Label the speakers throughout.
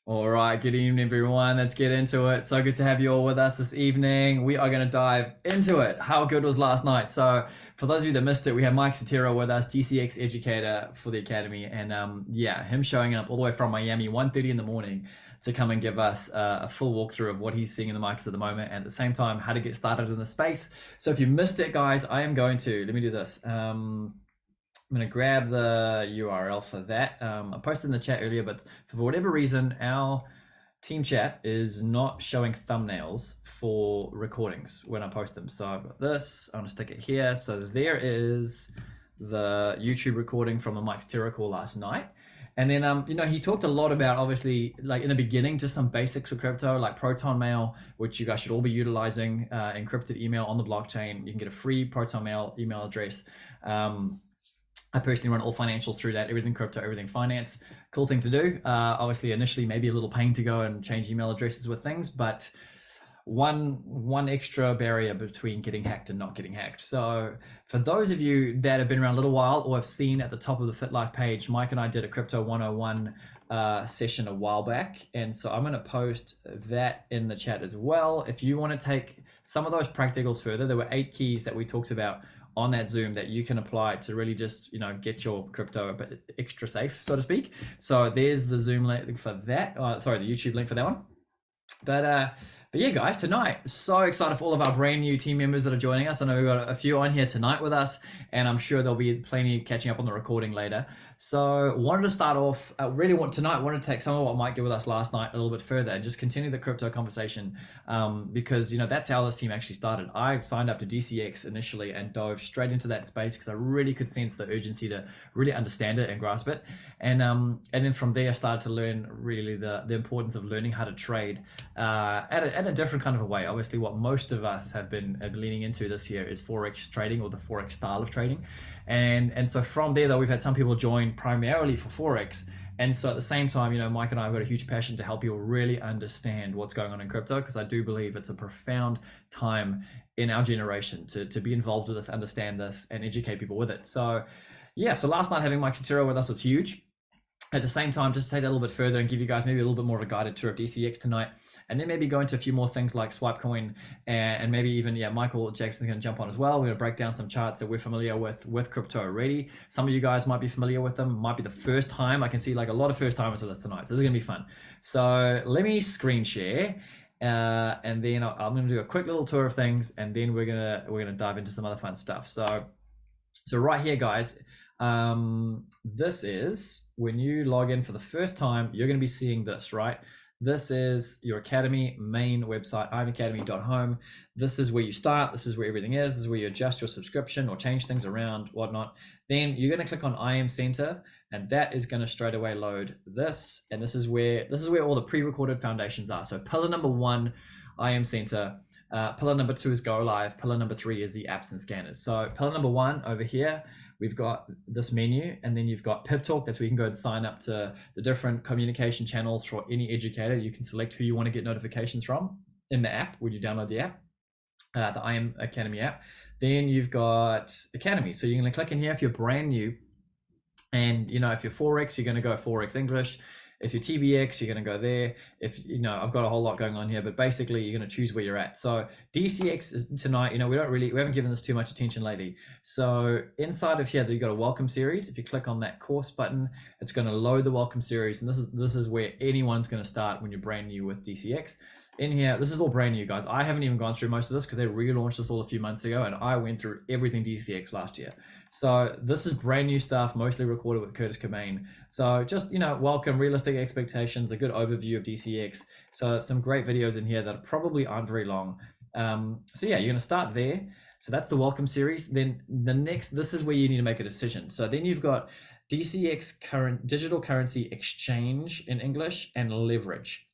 Speaker 1: All right, good evening, everyone. Let's get into it. So good to have you all with us this evening. We are going to dive into it. How good was last night? So, for those of you that missed it, we had Mike Sotero with us, DCX educator for the Academy, and yeah, him showing up all the way from Miami, 1:30 in the morning, to come and give us a full walkthrough of what he's seeing in the markets at the moment, and at the same time, how to get started in the space. So, if you missed it, guys, I am going to let me do this. I'm going to grab the URL for that. I posted in the chat earlier, but for whatever reason, our team chat is not showing thumbnails for recordings when I post them. So I've got this, I'm going to stick it here. So there is the YouTube recording from the Mike's Terror call last night. And then, you know, he talked a lot about, obviously, like in the beginning, just some basics for crypto, like Proton Mail, which you guys should all be utilizing, encrypted email on the blockchain. You can get a free Proton Mail email address. I personally run all financials through that, everything crypto, everything finance. Cool thing to do. Obviously, initially, maybe a little pain to go and change email addresses with things, but one extra barrier between getting hacked and not getting hacked. So for those of you that have been around a little while or have seen at the top of the FitLife page, Mike and I did a Crypto 101 session a while back. And so I'm going to post that in the chat as well. If you want to take some of those practicals further, there were 8 keys that we talked about on that Zoom that you can apply to really just, you know, get your crypto a bit extra safe, so to speak. So there's the Zoom link for that. Sorry, the YouTube link for that one. But yeah, guys, tonight, so excited for all of our brand new team members that are joining us. I know we've got a few on here tonight with us, and I'm sure there'll be plenty catching up on the recording later. So wanted to start off, wanted to take some of what Mike did with us last night a little bit further and just continue the crypto conversation, because, you know, that's how this team actually started. I've signed up to DCX initially and dove straight into that space because I really could sense the urgency to really understand it and grasp it. And then from there, I started to learn really the importance of learning how to trade at a different kind of a way. Obviously, what most of us have been leaning into this year is Forex trading, or the Forex style of trading. And so from there, though, we've had some people join primarily for Forex. And so at the same time, you know, Mike and I have got a huge passion to help people really understand what's going on in crypto, because I do believe it's a profound time in our generation to be involved with this, understand this, and educate people with it. So yeah, so last night having Mike Sotero with us was huge. At the same time, just to take that a little bit further and give you guys maybe a little bit more of a guided tour of DCX tonight, and then maybe go into a few more things like Swipecoin, and maybe even, yeah, Michael Jacobsen's going to jump on as well. We're going to break down some charts that we're familiar with crypto already. Some of you guys might be familiar with them, might be the first time. I can see like a lot of first timers with us tonight, so this is going to be fun. So let me screen share, and then I'm going to do a quick little tour of things, and then we're gonna dive into some other fun stuff. So right here, guys. This is when you log in for the first time, you're going to be seeing this, right? This is your Academy main website, im.academy.home. This is where you start. This is where everything is. This is where you adjust your subscription or change things around, whatnot. Then you're going to click on im.centre, and that is going to straight away load this. And this is where all the pre-recorded foundations are. So pillar number 1, im.centre. Pillar number 2 is goLIVE. Pillar number 3 is the apps and scanners. So pillar number 1 over here, we've got this menu, and then you've got Pip Talk. That's where you can go and sign up to the different communication channels for any educator. You can select who you want to get notifications from in the app when you download the app, the im Academy app. Then you've got Academy. So you're going to click in here if you're brand new, and you know, if you're Forex, you're going to go Forex English. If you're TBX, you're going to go there. If you know, I've got a whole lot going on here, but basically you're going to choose where you're at. So DCX is tonight, you know, we haven't given this too much attention lately. So inside of here, you've got a welcome series. If you click on that course button, it's going to load the welcome series. And this is where anyone's going to start when you're brand new with DCX. In here, this is all brand new, guys. I haven't even gone through most of this because they relaunched this all a few months ago, and I went through everything DCX last year. So this is brand new stuff, mostly recorded with Curtis Cobain. So just, you know, welcome, realistic expectations, a good overview of DCX. So some great videos in here that probably aren't very long. So yeah, you're going to start there. So that's the welcome series. Then the next, this is where you need to make a decision. So then you've got DCX current digital currency exchange in English and leverage.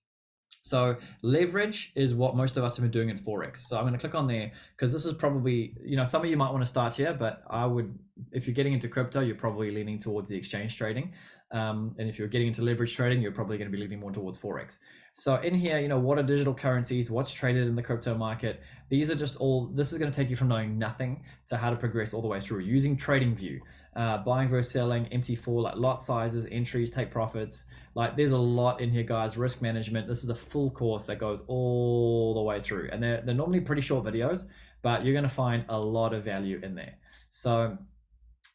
Speaker 1: So leverage is what most of us have been doing in Forex. So I'm going to click on there because this is probably, you know, some of you might want to start here, but I would, if you're getting into crypto, you're probably leaning towards the exchange trading. And if you're getting into leverage trading, you're probably going to be leaning more towards Forex. So in here, you know, what are digital currencies? What's traded in the crypto market? These are just all, this is going to take you from knowing nothing to how to progress all the way through using TradingView, buying versus selling, MT4, like lot sizes, entries, take profits. Like there's a lot in here, guys. Risk management. This is a full course that goes all the way through, and they're normally pretty short videos, but you're going to find a lot of value in there. So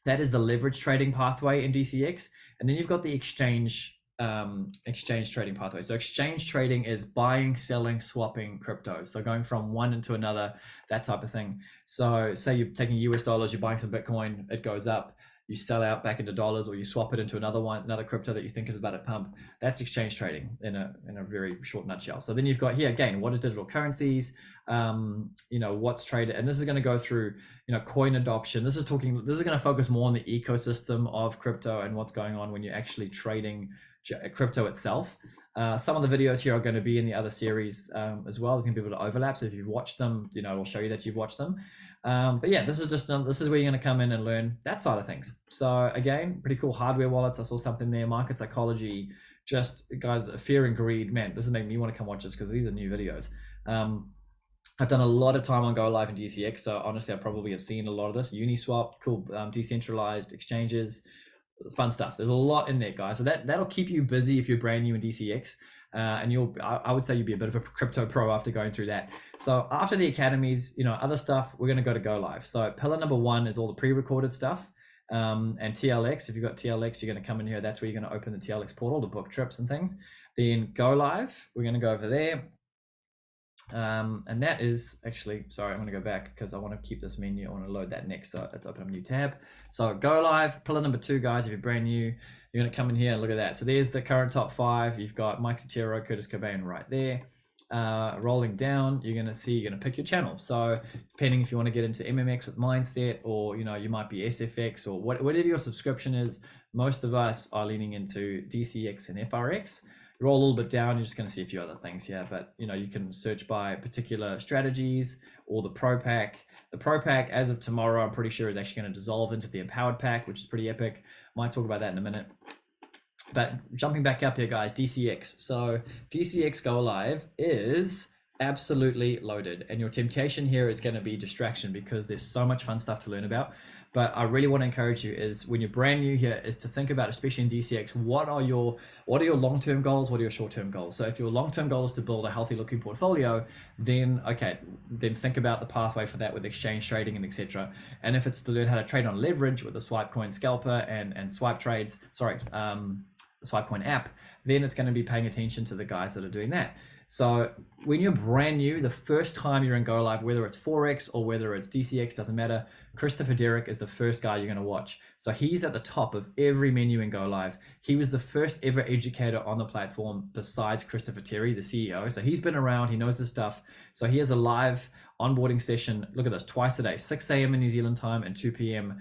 Speaker 1: that is the leverage trading pathway in DCX. And then you've got the exchange trading pathway. So exchange trading is buying, selling, swapping cryptos. So going from one into another, that type of thing. So say you're taking US dollars, you're buying some Bitcoin, it goes up, you sell out back into dollars, or you swap it into another crypto that you think is about to pump. That's exchange trading in a very short nutshell. So then you've got here again, what are digital currencies? You know, what's traded, and this is going to go through, you know, coin adoption. This is going to focus more on the ecosystem of crypto and what's going on when you're actually trading crypto itself. Some of the videos here are going to be in the other series as well. There's going to be a bit of overlap, so if you've watched them, you know, it'll show you that you've watched them. But yeah, this is where you're going to come in and learn that side of things. So again, pretty cool hardware wallets. I saw something there, market psychology, just guys, fear and greed. Man, this is making me want to come watch this because these are new videos. I've done a lot of time on goLIVE and DCX, so honestly, I probably have seen a lot of this. Uniswap, cool, decentralized exchanges, fun stuff. There's a lot in there, guys. So that'll keep you busy if you're brand new in DCX, and I would say you'll be a bit of a crypto pro after going through that. So after the academies, you know, other stuff, we're going to go to goLIVE. So pillar number 1 is all the pre-recorded stuff, and TLX. If you've got TLX, you're going to come in here. That's where you're going to open the TLX portal to book trips and things. Then goLIVE, we're going to go over there. And that is actually, sorry, I'm going to go back because I want to keep this menu. I want to load that next. So let's open up a new tab. So goLIVE, pillar number 2, guys. If you're brand new, you're going to come in here and look at that. So there's the current top 5. You've got Mike Sotero, Curtis Cobain right there. Rolling down, you're going to pick your channel. So depending if you want to get into MMX with mindset, or, you know, you might be SFX, or whatever your subscription is, most of us are leaning into DCX and FRX. Roll a little bit down, you're just going to see a few other things here, but you know, you can search by particular strategies or the Pro Pack. The Pro Pack, as of tomorrow, I'm pretty sure is actually going to dissolve into the Empowered Pack, which is pretty epic. Might talk about that in a minute. But jumping back up here, guys, DCX. So DCX goLIVE is absolutely loaded, and your temptation here is going to be distraction because there's so much fun stuff to learn about. But I really want to encourage you is when you're brand new here is to think about, especially in DCX, what are your long-term goals? What are your short-term goals? So if your long-term goal is to build a healthy looking portfolio, then think about the pathway for that with exchange trading and etc. And if it's to learn how to trade on leverage with the Swipecoin Scalper and swipe trades, the Swipecoin app, then it's going to be paying attention to the guys that are doing that. So when you're brand new, the first time you're in goLIVE, whether it's Forex or whether it's DCX, doesn't matter. Christopher Derrirk is the first guy you're going to watch. So he's at the top of every menu in goLIVE. He was the first ever educator on the platform besides Christopher Terry, the CEO. So he's been around, he knows his stuff. So he has a live onboarding session. Look at this, twice a day, 6 a.m. in New Zealand time and 2 p.m.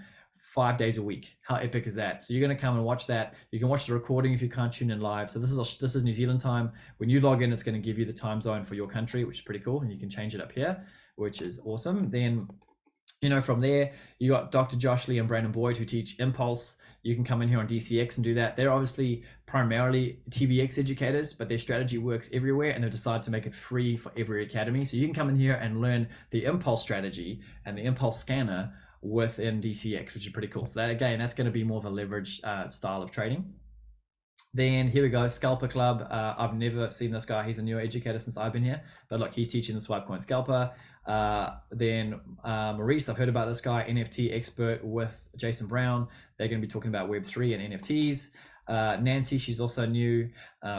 Speaker 1: 5 days a week. How epic is that? So you're going to come and watch that. You can watch the recording if you can't tune in live. So this is New Zealand time. When you log in, it's going to give you the time zone for your country, which is pretty cool. And you can change it up here, which is awesome. Then, you know, from there, you got Dr. Josh Lee and Brandon Boyd who teach Impulse. You can come in here on DCX and do that. They're obviously primarily TBX educators, but their strategy works everywhere, and they've decided to make it free for every academy. So you can come in here and learn the Impulse strategy and the Impulse scanner within DCX, which is pretty cool. So that, again, that's going to be more of a leverage style of trading. Then here we go, Scalper Club. I've never seen this guy. He's a newer educator since I've been here, but look, he's teaching the Swipecoin Scalper. Then Maurice, I've heard about this guy, NFT expert with Jason Brown. They're going to be talking about Web3 and NFTs. Nancy, she's also new.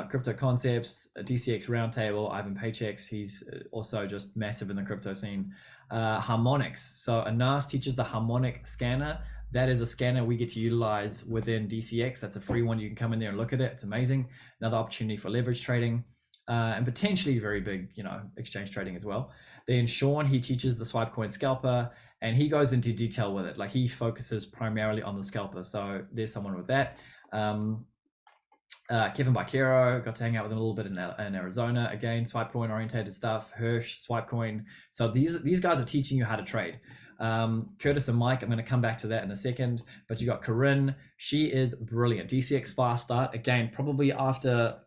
Speaker 1: Crypto Concepts, DCX Roundtable, Ivan Paychecks. He's also just massive in the crypto scene. Harmonics. So Anas teaches the Harmonic scanner. That is a scanner we get to utilize within DCX. That's a free one. You can come in there and look at it. It's amazing. Another opportunity for leverage trading, and potentially very big, you know, exchange trading as well. Then Sean, he teaches the Swipecoin Scalper, and he goes into detail with it. Like, he focuses primarily on the scalper. So there's someone with that. Kevin Bakero, got to hang out with him a little bit in Arizona. Again, Swipecoin orientated stuff. Hirsch, Swipecoin. So these guys are teaching you how to trade. Curtis and Mike, I'm going to come back to that in a second, but you got Corinne. She is brilliant. DCX Fast Start, again, probably after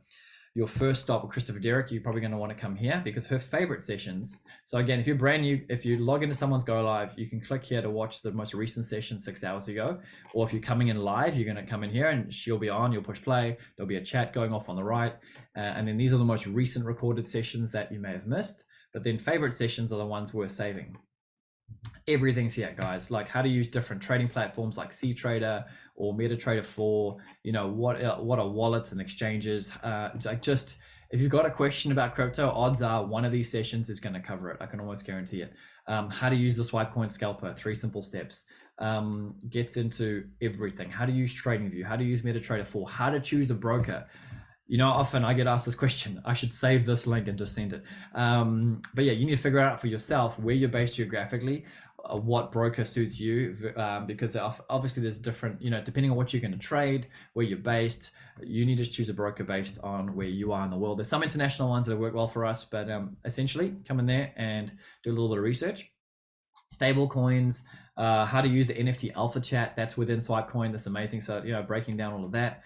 Speaker 1: your first stop with Christopher Derrirk, you're probably going to want to come here because her favorite sessions. So again, if you're brand new, if you log into someone's goLIVE, you can click here to watch the most recent session 6 hours ago. Or if you're coming in live, you're going to come in here and she'll be on, you'll push play. There'll be a chat going off on the right. And then these are the most recent recorded sessions that you may have missed. But then favorite sessions are the ones worth saving. Everything's here, guys, like how to use different trading platforms like CTrader or MetaTrader 4, you know, what are wallets and exchanges. Like just if you've got a question about crypto, odds are one of these sessions is going to cover it. I can almost guarantee it. How to use the Swipecoin Scalper, 3 simple steps. Gets into everything. How to use TradingView, how to use MetaTrader 4, how to choose a broker. You know, often I get asked this question. I should save this link and just send it. But yeah, you need to figure out for yourself where you're based geographically, what broker suits you, because obviously there's different, you know, depending on what you're going to trade, where you're based, you need to choose a broker based on where you are in the world. There's some international ones that work well for us, but essentially come in there and do a little bit of research. Stable coins, how to use the NFT alpha chat, that's within Swipecoin. That's amazing. So, you know, breaking down all of that,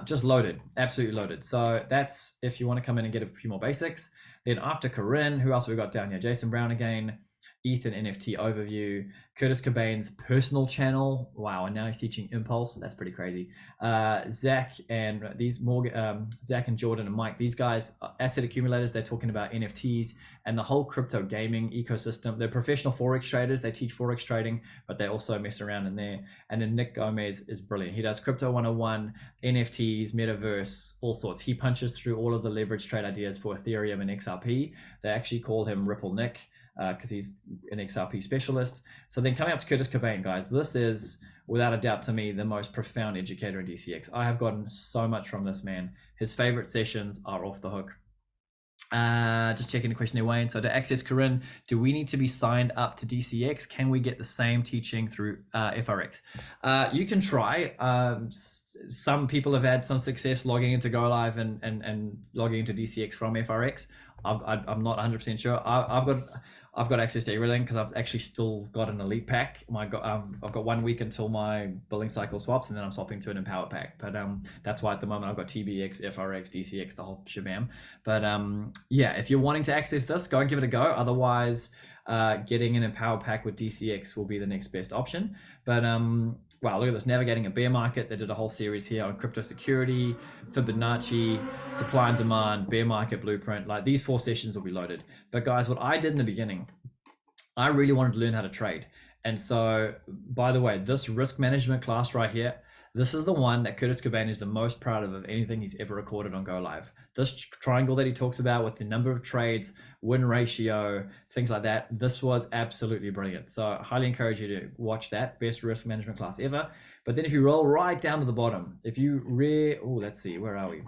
Speaker 1: just loaded, absolutely loaded. So that's if you want to come in and get a few more basics. Then after Corinne, who else have we got down here? Jason Brown again, Ethan NFT overview, Curtis Cobain's personal channel. Wow, and now he's teaching Impulse. That's pretty crazy. Zach and Zach and Jordan and Mike, these guys, asset accumulators, they're talking about NFTs and the whole crypto gaming ecosystem. They're professional Forex traders. They teach Forex trading, but they also mess around in there. And then Nick Gomez is brilliant. He does Crypto 101, NFTs, Metaverse, all sorts. He punches through all of the leverage trade ideas for Ethereum and XRP. They actually call him Ripple Nick, because he's an XRP specialist. So then coming up to Curtis Cobain, guys, this is without a doubt to me the most profound educator in DCX. I have gotten so much from this man. His favorite sessions are off the hook. Just checking the question there, Wayne. So to access Corinne, do we need to be signed up to DCX? Can we get the same teaching through FRX? You can try. Some people have had some success logging into goLIVE and logging into DCX from FRX. I'm not 100% sure. I've got access to everything because I've actually still got an elite pack. I've got 1 week until my billing cycle swaps, and then I'm swapping to an empowered pack. But that's why at the moment I've got TBX, FRX, DCX, the whole shabam. But yeah, if you're wanting to access this, go and give it a go. Otherwise, getting an empowered pack with DCX will be the next best option. But wow, look at this, navigating a bear market. They did a whole series here on crypto security, Fibonacci, supply and demand, bear market blueprint. Like these 4 sessions will be loaded. But guys, what I did in the beginning, I really wanted to learn how to trade. And so, by the way, this risk management class right here, this is the one that Curtis Cobain is the most proud of anything he's ever recorded on goLIVE. This triangle that he talks about with the number of trades, win ratio, things like that, this was absolutely brilliant. So I highly encourage you to watch that. Best risk management class ever. But then if you roll right down to the bottom, if you let's see, where are we?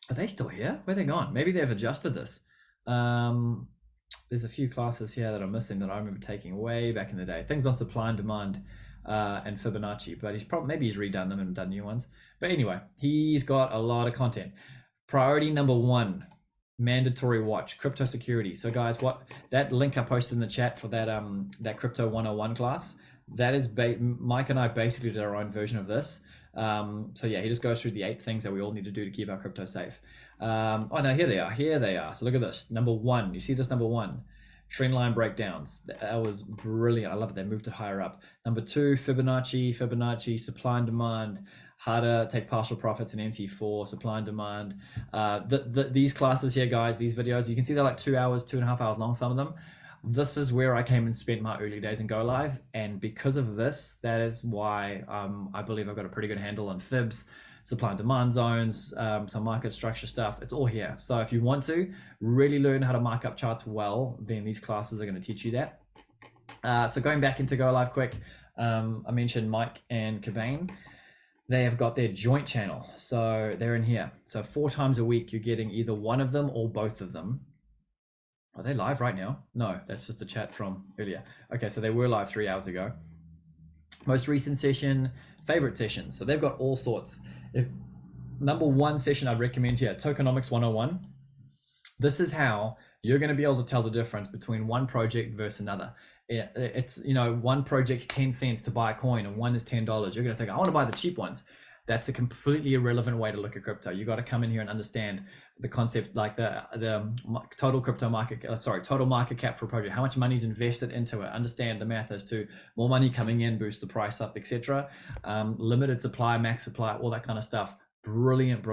Speaker 1: Are they still here? Where are they gone? Maybe they've adjusted this. There's a few classes here that I'm missing that I remember taking way back in the day. Things on supply and demand. And Fibonacci, but maybe he's redone them and done new ones. But anyway, he's got a lot of content. Priority number 1, mandatory watch, crypto security. So guys, that link I posted in the chat for that Crypto 101 class, that is Mike and I basically did our own version of this. So yeah, he just goes through the 8 things that we all need to do to keep our crypto safe. Oh no, here they are. So look at this, number 1. You see this number 1? Trend line breakdowns. That was brilliant. I love it. They moved it higher up. Number 2, Fibonacci, supply and demand, how to take partial profits in MT4, supply and demand. These classes here, guys, these videos, you can see they're like 2 hours, 2.5 hours long, some of them. This is where I came and spent my early days in goLIVE. And because of this, that is why I believe I've got a pretty good handle on fibs, supply and demand zones, some market structure stuff. It's all here. So if you want to really learn how to mark up charts well, then these classes are going to teach you that. So going back into goLIVE quick, I mentioned Mike and Cobain. They have got their joint channel. So they're in here. So 4 times a week, you're getting either one of them or both of them. Are they live right now? No, that's just the chat from earlier. Okay, so they were live 3 hours ago. Most recent session, favorite sessions. So they've got all sorts. Number 1 session I'd recommend here, Tokenomics 101. This is how you're going to be able to tell the difference between one project versus another. it's, you know, one project's 10 cents to buy a coin and one is $10. You're going to think, I want to buy the cheap ones. That's a completely irrelevant way to look at crypto. You got to come in here and understand the concept, like the total crypto market, total market cap for a project, how much money is invested into it. Understand the math as to more money coming in, boost the price up, etc. Limited supply, max supply, all that kind of stuff. Brilliant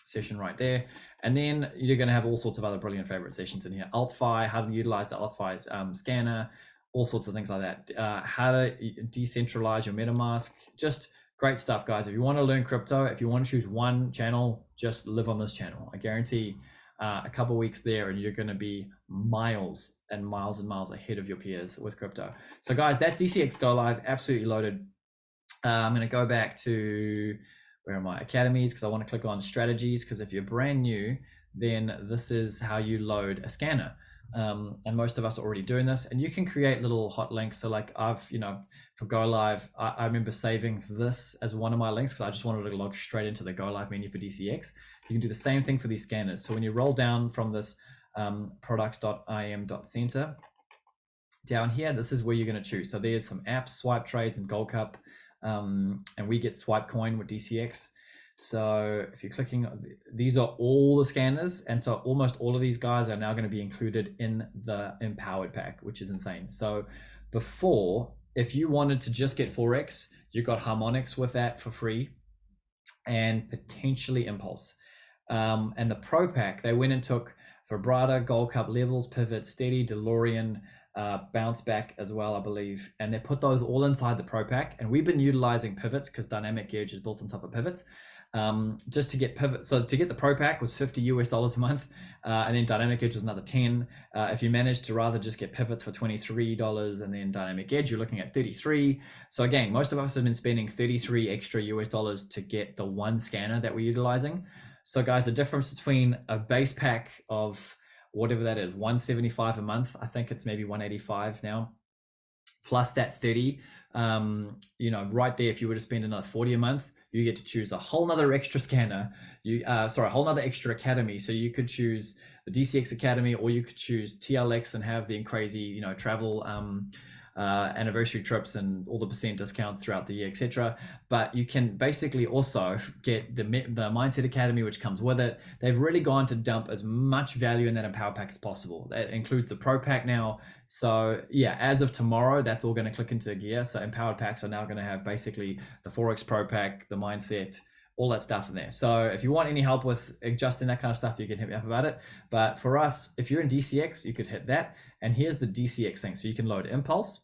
Speaker 1: session right there. And then you're going to have all sorts of other brilliant favorite sessions in here. Alt-Fi, how to utilize the Alt-Fi scanner, all sorts of things like that. How to decentralize your MetaMask. Just great stuff, guys. If you want to learn crypto, if you want to choose one channel, just live on this channel. I guarantee a couple of weeks there and you're going to be miles and miles and miles ahead of your peers with crypto. So guys, that's DCX goLIVE, absolutely loaded. I'm going to go back to, where are my academies? Because I want to click on strategies, because if you're brand new, then this is how you load a scanner. And most of us are already doing this, and you can create little hot links. So like I've, you know, for goLIVE, I remember saving this as one of my links because I just wanted to log straight into the goLIVE menu for DCX. You can do the same thing for these scanners. So when you roll down from this products.im.centre, down here, this is where you're going to choose. So there's some apps, swipe trades and gold cup, and we get Swipecoin with DCX. So if you're clicking, these are all the scanners, and so almost all of these guys are now going to be included in the empowered pack, which is insane. So before, if you wanted to just get Forex, you got Harmonics with that for free, and potentially Impulse. And the Pro Pack, they went and took Vibrata, Gold Cup, Levels, Pivot, Steady, DeLorean, Bounce Back as well, I believe, and they put those all inside the Pro Pack. And we've been utilizing pivots because Dynamic Gauge is built on top of pivots. Just to get pivot, so to get the Pro Pack was $50 US a month, and then Dynamic Edge was another 10. If you manage to rather just get pivots for $23 and then Dynamic Edge, you're looking at 33. So again, most of us have been spending 33 extra US dollars to get the one scanner that we're utilizing. So guys, the difference between a base pack of whatever that is, 175 a month, I think it's maybe 185 now, plus that 30, you know, right there, if you were to spend another 40 a month, you get to choose a whole nother extra scanner, a whole nother extra academy. So you could choose the DCX Academy, or you could choose TLX and have the crazy, you know, travel anniversary trips and all the % discounts throughout the year, etc. But you can basically also get the Mindset Academy, which comes with it. They've really gone to dump as much value in that Empower Pack as possible. That includes the Pro Pack now. So yeah, as of tomorrow, that's all going to click into gear. So Empowered Packs are now going to have basically the Forex Pro Pack, the Mindset, all that stuff in there. So if you want any help with adjusting that kind of stuff, you can hit me up about it. But for us, if you're in DCX, you could hit that. And here's the DCX thing. So you can load Impulse.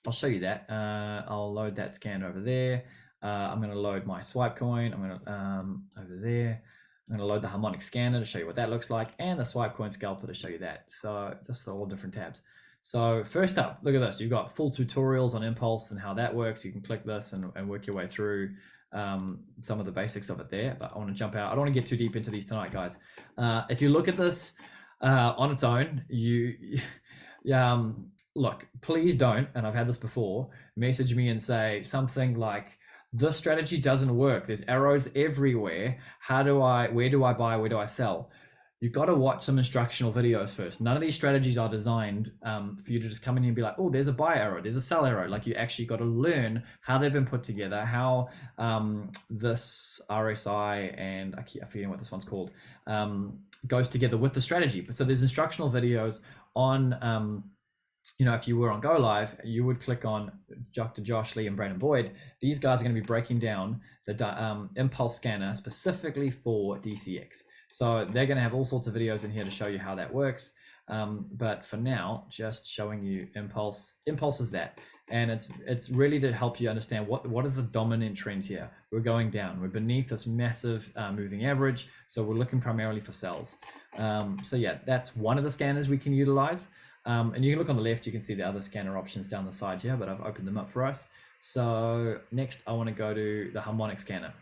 Speaker 1: I'll show you that. I'll load that scanner over there. I'm going to load my Swipecoin. I'm going to over there. I'm going to load the Harmonic scanner to show you what that looks like, and the Swipecoin Scalper to show you that. So just all different tabs. So first up, look at this. You've got full tutorials on Impulse and how that works. You can click this and work your way through some of the basics of it there. But I want to jump out. I don't want to get too deep into these tonight, guys. If you look at this on its own, look, please don't, and I've had this before, message me and say something like, this strategy doesn't work. There's arrows everywhere. Where do I buy? Where do I sell? You've got to watch some instructional videos first. None of these strategies are designed for you to just come in here and be like, oh, there's a buy arrow, there's a sell arrow. Like, you actually got to learn how they've been put together, how this RSI, and I'm forgetting what this one's called, goes together with the strategy. So there's instructional videos on, you know, if you were on goLIVE, you would click on Dr. Josh Lee and Brandon Boyd. These guys are going to be breaking down the Impulse scanner specifically for DCX. So they're going to have all sorts of videos in here to show you how that works. But for now, just showing you Impulse. Impulse is that. And it's really to help you understand what is the dominant trend here. We're going down. We're beneath this massive moving average. So we're looking primarily for sells. So yeah, that's one of the scanners we can utilize. And you can look on the left, you can see the other scanner options down the side here, but I've opened them up for us. So next I want to go to the Harmonic scanner.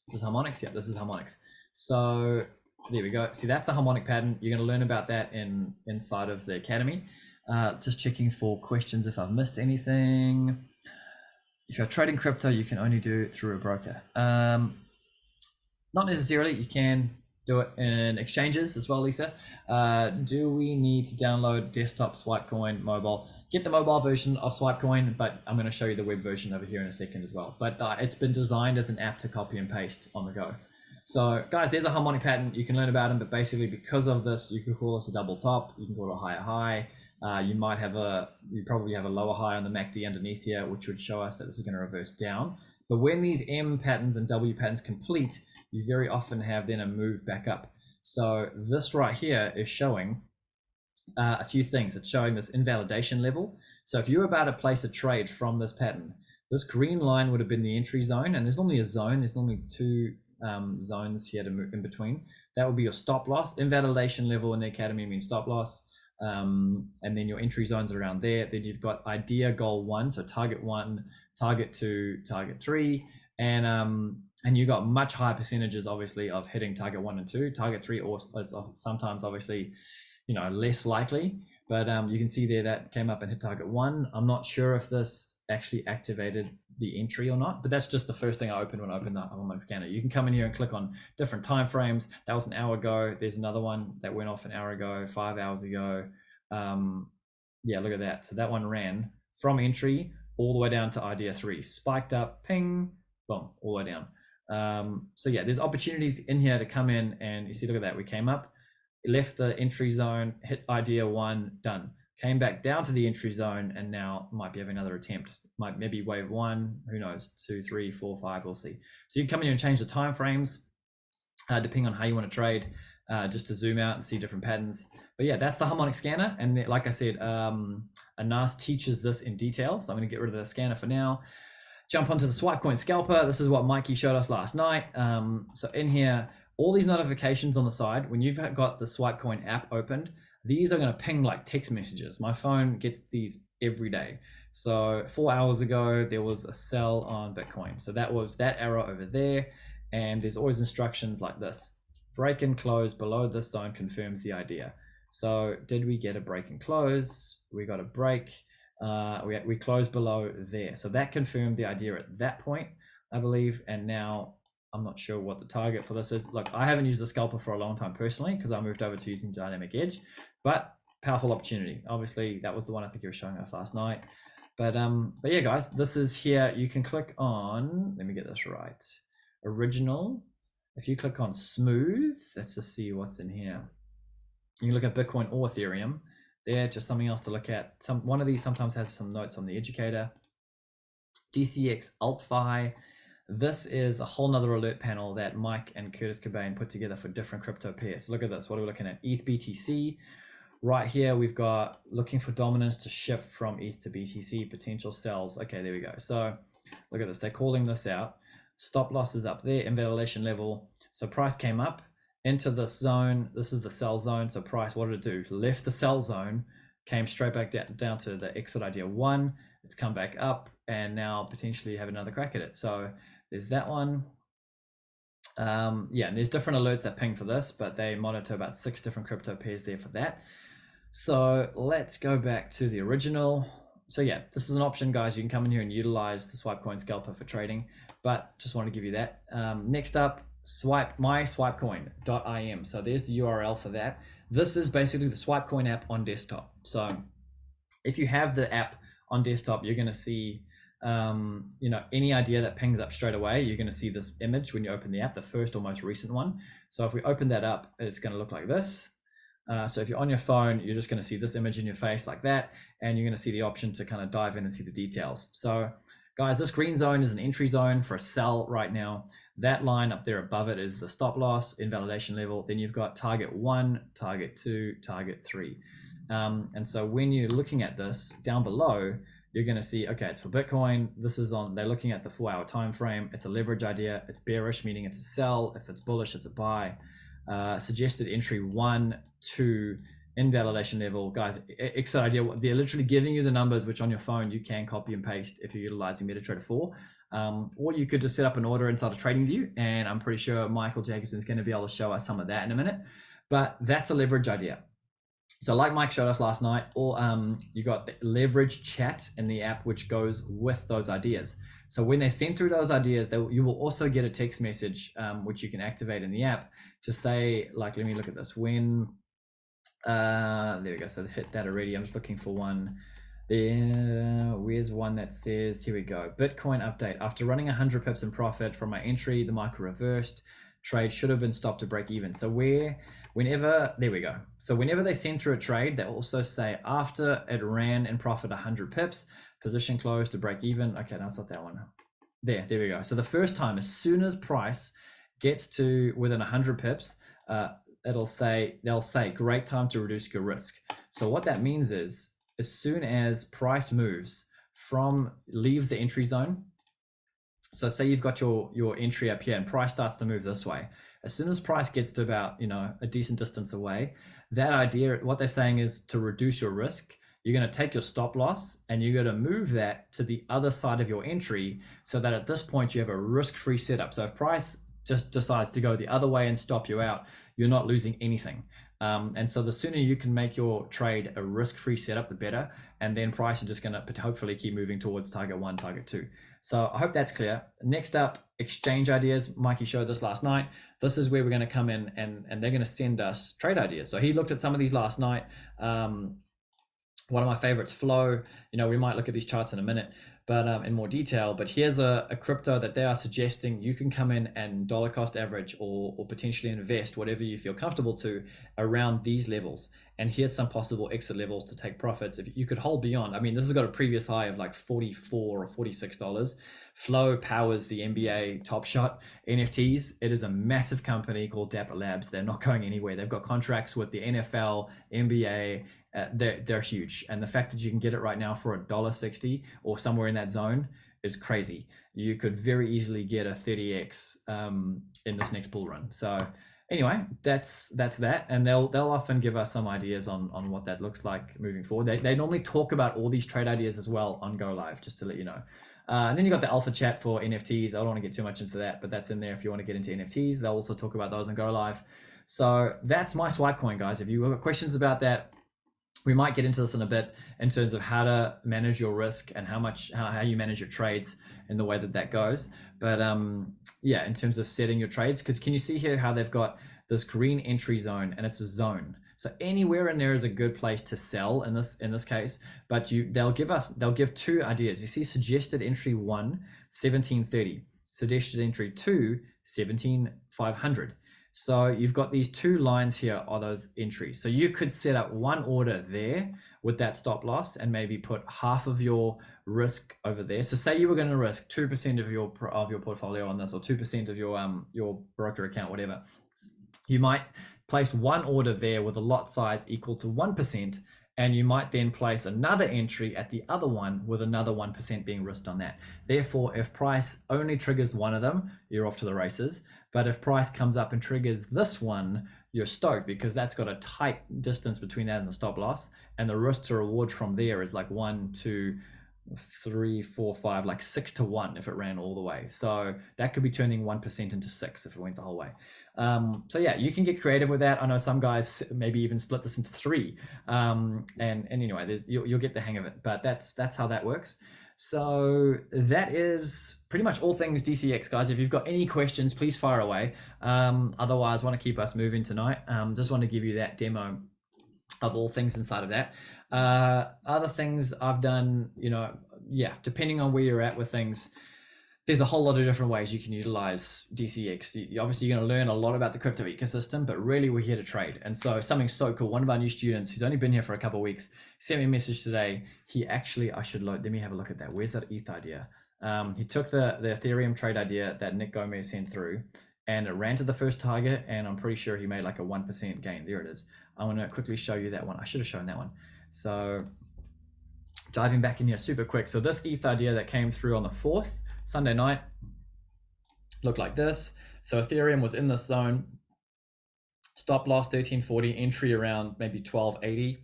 Speaker 1: This is Harmonics? Yeah, this is Harmonics. So there we go. See, that's a Harmonic pattern. You're going to learn about that inside of the Academy. Just checking for questions if I've missed anything. If you're trading crypto, you can only do it through a broker. Not necessarily, you can. do it in exchanges as well, Lisa. Do we need to download desktop Swipecoin mobile? Get the mobile version of Swipecoin, but I'm going to show you the web version over here in a second as well. But it's been designed as an app to copy and paste on the go. So guys, there's a harmonic pattern. You can learn about them, but basically because of this, you can call this a double top. You can call it a higher high. You probably have a lower high on the MACD underneath here, which would show us that this is going to reverse down. But when these M patterns and W patterns complete, you very often have then a move back up. So this right here is showing a few things. It's showing this invalidation level. So if you're about to place a trade from this pattern, this green line would have been the entry zone, and there's normally a zone. There's normally two zones here to move in between. That would be your stop loss. Invalidation level in the academy means stop loss. And then your entry zones are around there. Then you've got idea goal 1, so target 1, target 2, target 3, and you got much higher percentages obviously of hitting target 1 and 2. Target 3 is sometimes obviously, you know, less likely, but you can see there that came up and hit target 1. I'm not sure if this actually activated the entry or not, but that's just the first thing I opened when I opened the harmonic scanner. You can come in here and click on different time frames. That was an hour ago. There's another one that went off an hour ago, 5 hours ago. Yeah, look at that. So that one ran from entry all the way down to idea 3, spiked up, ping, boom, all the way down. So yeah, there's opportunities in here to come in, and you see, look at that. We came up, left the entry zone, hit idea 1, done. Came back down to the entry zone, and now might be having another attempt. Maybe wave 1, who knows, 2, 3, 4, 5, we'll see. So you can come in here and change the time frames depending on how you want to trade, just to zoom out and see different patterns. But yeah, that's the harmonic scanner. And like I said, Anas teaches this in detail. So I'm going to get rid of the scanner for now. Jump onto the Swipecoin scalper. This is what Mikey showed us last night. So in here, all these notifications on the side, when you've got the Swipecoin app opened, these are going to ping like text messages. My phone gets these every day. So 4 hours ago, there was a sell on Bitcoin. So that was that arrow over there. And there's always instructions like this. Break and close below this zone confirms the idea. So did we get a break and close? We got a break. We closed below there. So that confirmed the idea at that point, I believe. And now I'm not sure what the target for this is. Look, I haven't used the scalper for a long time personally, because I moved over to using dynamic edge, but powerful opportunity. Obviously that was the one I think you were showing us last night. But yeah, guys, this is here. You can click on, let me get this right, original. If you click on smooth, let's just see what's in here. You can look at Bitcoin or Ethereum. They're just something else to look at. One of these sometimes has some notes on the educator. DCX Alt-Fi. This is a whole nother alert panel that Mike and Curtis Cobain put together for different crypto pairs. Look at this. What are we looking at? ETH BTC. Right here, we've got looking for dominance to shift from ETH to BTC, potential sells. Okay, there we go. So look at this. They're calling this out. Stop loss is up there, invalidation level. So price came up into this zone. This is the sell zone. So price, what did it do? Left the sell zone, came straight back down to the exit idea 1. It's come back up, and now potentially have another crack at it. So there's that one. Yeah, and there's different alerts that ping for this, but they monitor about 6 different crypto pairs there for that. So let's go back to the original. So yeah, this is an option, guys. You can come in here and utilize the Swipecoin scalper for trading, but just want to give you that. Next up, myswipecoin.im. So there's the URL for that. This is basically the Swipecoin app on desktop. So if you have the app on desktop, you're going to see you know, any idea that pings up straight away. You're going to see this image when you open the app, the first or most recent one. So if we open that up, it's going to look like this. So if you're on your phone, you're just going to see this image in your face like that, and you're going to see the option to kind of dive in and see the details. So guys, this green zone is an entry zone for a sell right now. That line up there above it is the stop loss, invalidation level. Then you've got target 1, target 2, target 3. And so when you're looking at this down below, you're going to see, okay, it's for Bitcoin. This is on, they're looking at the 4-hour time frame. It's a leverage idea. It's bearish, meaning it's a sell. If it's bullish, it's a buy. Suggested entry 1, 2, invalidation level. Guys, exit idea. They're literally giving you the numbers, which on your phone you can copy and paste if you're utilizing MetaTrader 4. Or you could just set up an order inside of TradingView, and I'm pretty sure Michael Jacobsen is going to be able to show us some of that in a minute. But that's a leverage idea. So like Mike showed us last night, or you got the leverage chat in the app, which goes with those ideas. So when they send through those ideas, you will also get a text message, which you can activate in the app to say, like, let me look at this. When, there we go. So I've hit that already. I'm just looking for one. Where's one that says, here we go. Bitcoin update. After running 100 pips in profit from my entry, the market reversed. Trade should have been stopped to break even. So whenever, there we go. So whenever they send through a trade, they also say after it ran in profit 100 pips, position closed to break even. Okay, that's not that one. There we go. So the first time, as soon as price gets to within 100 pips, they'll say great time to reduce your risk. So what that means is, as soon as price moves leaves the entry zone, so say you've got your entry up here and price starts to move this way. As soon as price gets to about, a decent distance away, that idea, what they're saying is to reduce your risk, you're going to take your stop loss and you're going to move that to the other side of your entry so that at this point you have a risk-free setup. So if price just decides to go the other way and stop you out, you're not losing anything. And so the sooner you can make your trade a risk-free setup, the better. And then price is just going to hopefully keep moving towards target 1, target 2. So I hope that's clear. Next up, exchange ideas. Mikey showed this last night. This is where we're going to come in and they're going to send us trade ideas. So he looked at some of these last night. One of my favorites, Flow. We might look at these charts in a minute, but in more detail. But here's a crypto that they are suggesting you can come in and dollar cost average or potentially invest whatever you feel comfortable to around these levels. And here's some possible exit levels to take profits. If you could hold beyond, I mean, this has got a previous high of like $44 or $46. Flow powers the NBA Top Shot NFTs. It is a massive company called Dapper Labs. They're not going anywhere. They've got contracts with the NFL, NBA. They're huge, and the fact that you can get it right now for $1.60 or somewhere in that zone is crazy. You could very easily get a 30x in this next bull run. So anyway, that's that, and they'll often give us some ideas on what that looks like moving forward. They normally talk about all these trade ideas as well on goLIVE, just to let you know. And then you got the alpha chat for NFTs. I don't want to get too much into that, but that's in there if you want to get into NFTs. They'll also talk about those on goLIVE. So that's my Swipecoin, guys. If you have questions about that, we might get into this in a bit in terms of how to manage your risk and how you manage your trades in the way that goes. But yeah, in terms of setting your trades, because can you see here how they've got this green entry zone and it's a zone. So anywhere in there is a good place to sell in this case, but they'll give two ideas. You see suggested entry 1, 1730, suggested entry 2, 17,500. So you've got these two lines here are those entries. So you could set up one order there with that stop loss and maybe put half of your risk over there. So say you were going to risk 2% of your portfolio on this, or 2% of your broker account, whatever. You might place one order there with a lot size equal to 1%, and you might then place another entry at the other one with another 1% being risked on that. Therefore, if price only triggers one of them, you're off to the races. But if price comes up and triggers this one, you're stoked, because that's got a tight distance between that and the stop loss. And the risk to reward from there is like 1, 2, 3, 4, 5, like 6 to 1 if it ran all the way. So that could be turning 1% into 6 if it went the whole way. So yeah, you can get creative with that. I know some guys maybe even split this into 3. And anyway, you'll get the hang of it. But that's how that works. So that is pretty much all things DCX, guys. If you've got any questions, please fire away. Otherwise, I want to keep us moving tonight. Just want to give you that demo of all things inside of that. Other things I've done, yeah, depending on where you're at with things, there's a whole lot of different ways you can utilize DCX. Obviously, you're going to learn a lot about the crypto ecosystem, but really we're here to trade. And so something so cool. One of our new students who's only been here for a couple of weeks sent me a message today. He actually, let me have a look at that. Where's that ETH idea? He took the Ethereum trade idea that Nick Gomez sent through, and it ran to the first target, and I'm pretty sure he made like a 1% gain. There it is. I'm going to quickly show you that one. I should have shown that one. So diving back in here super quick. So this ETH idea that came through on the 4th, Sunday night, looked like this. So Ethereum was in this zone, stop loss 1340, entry around maybe 1280,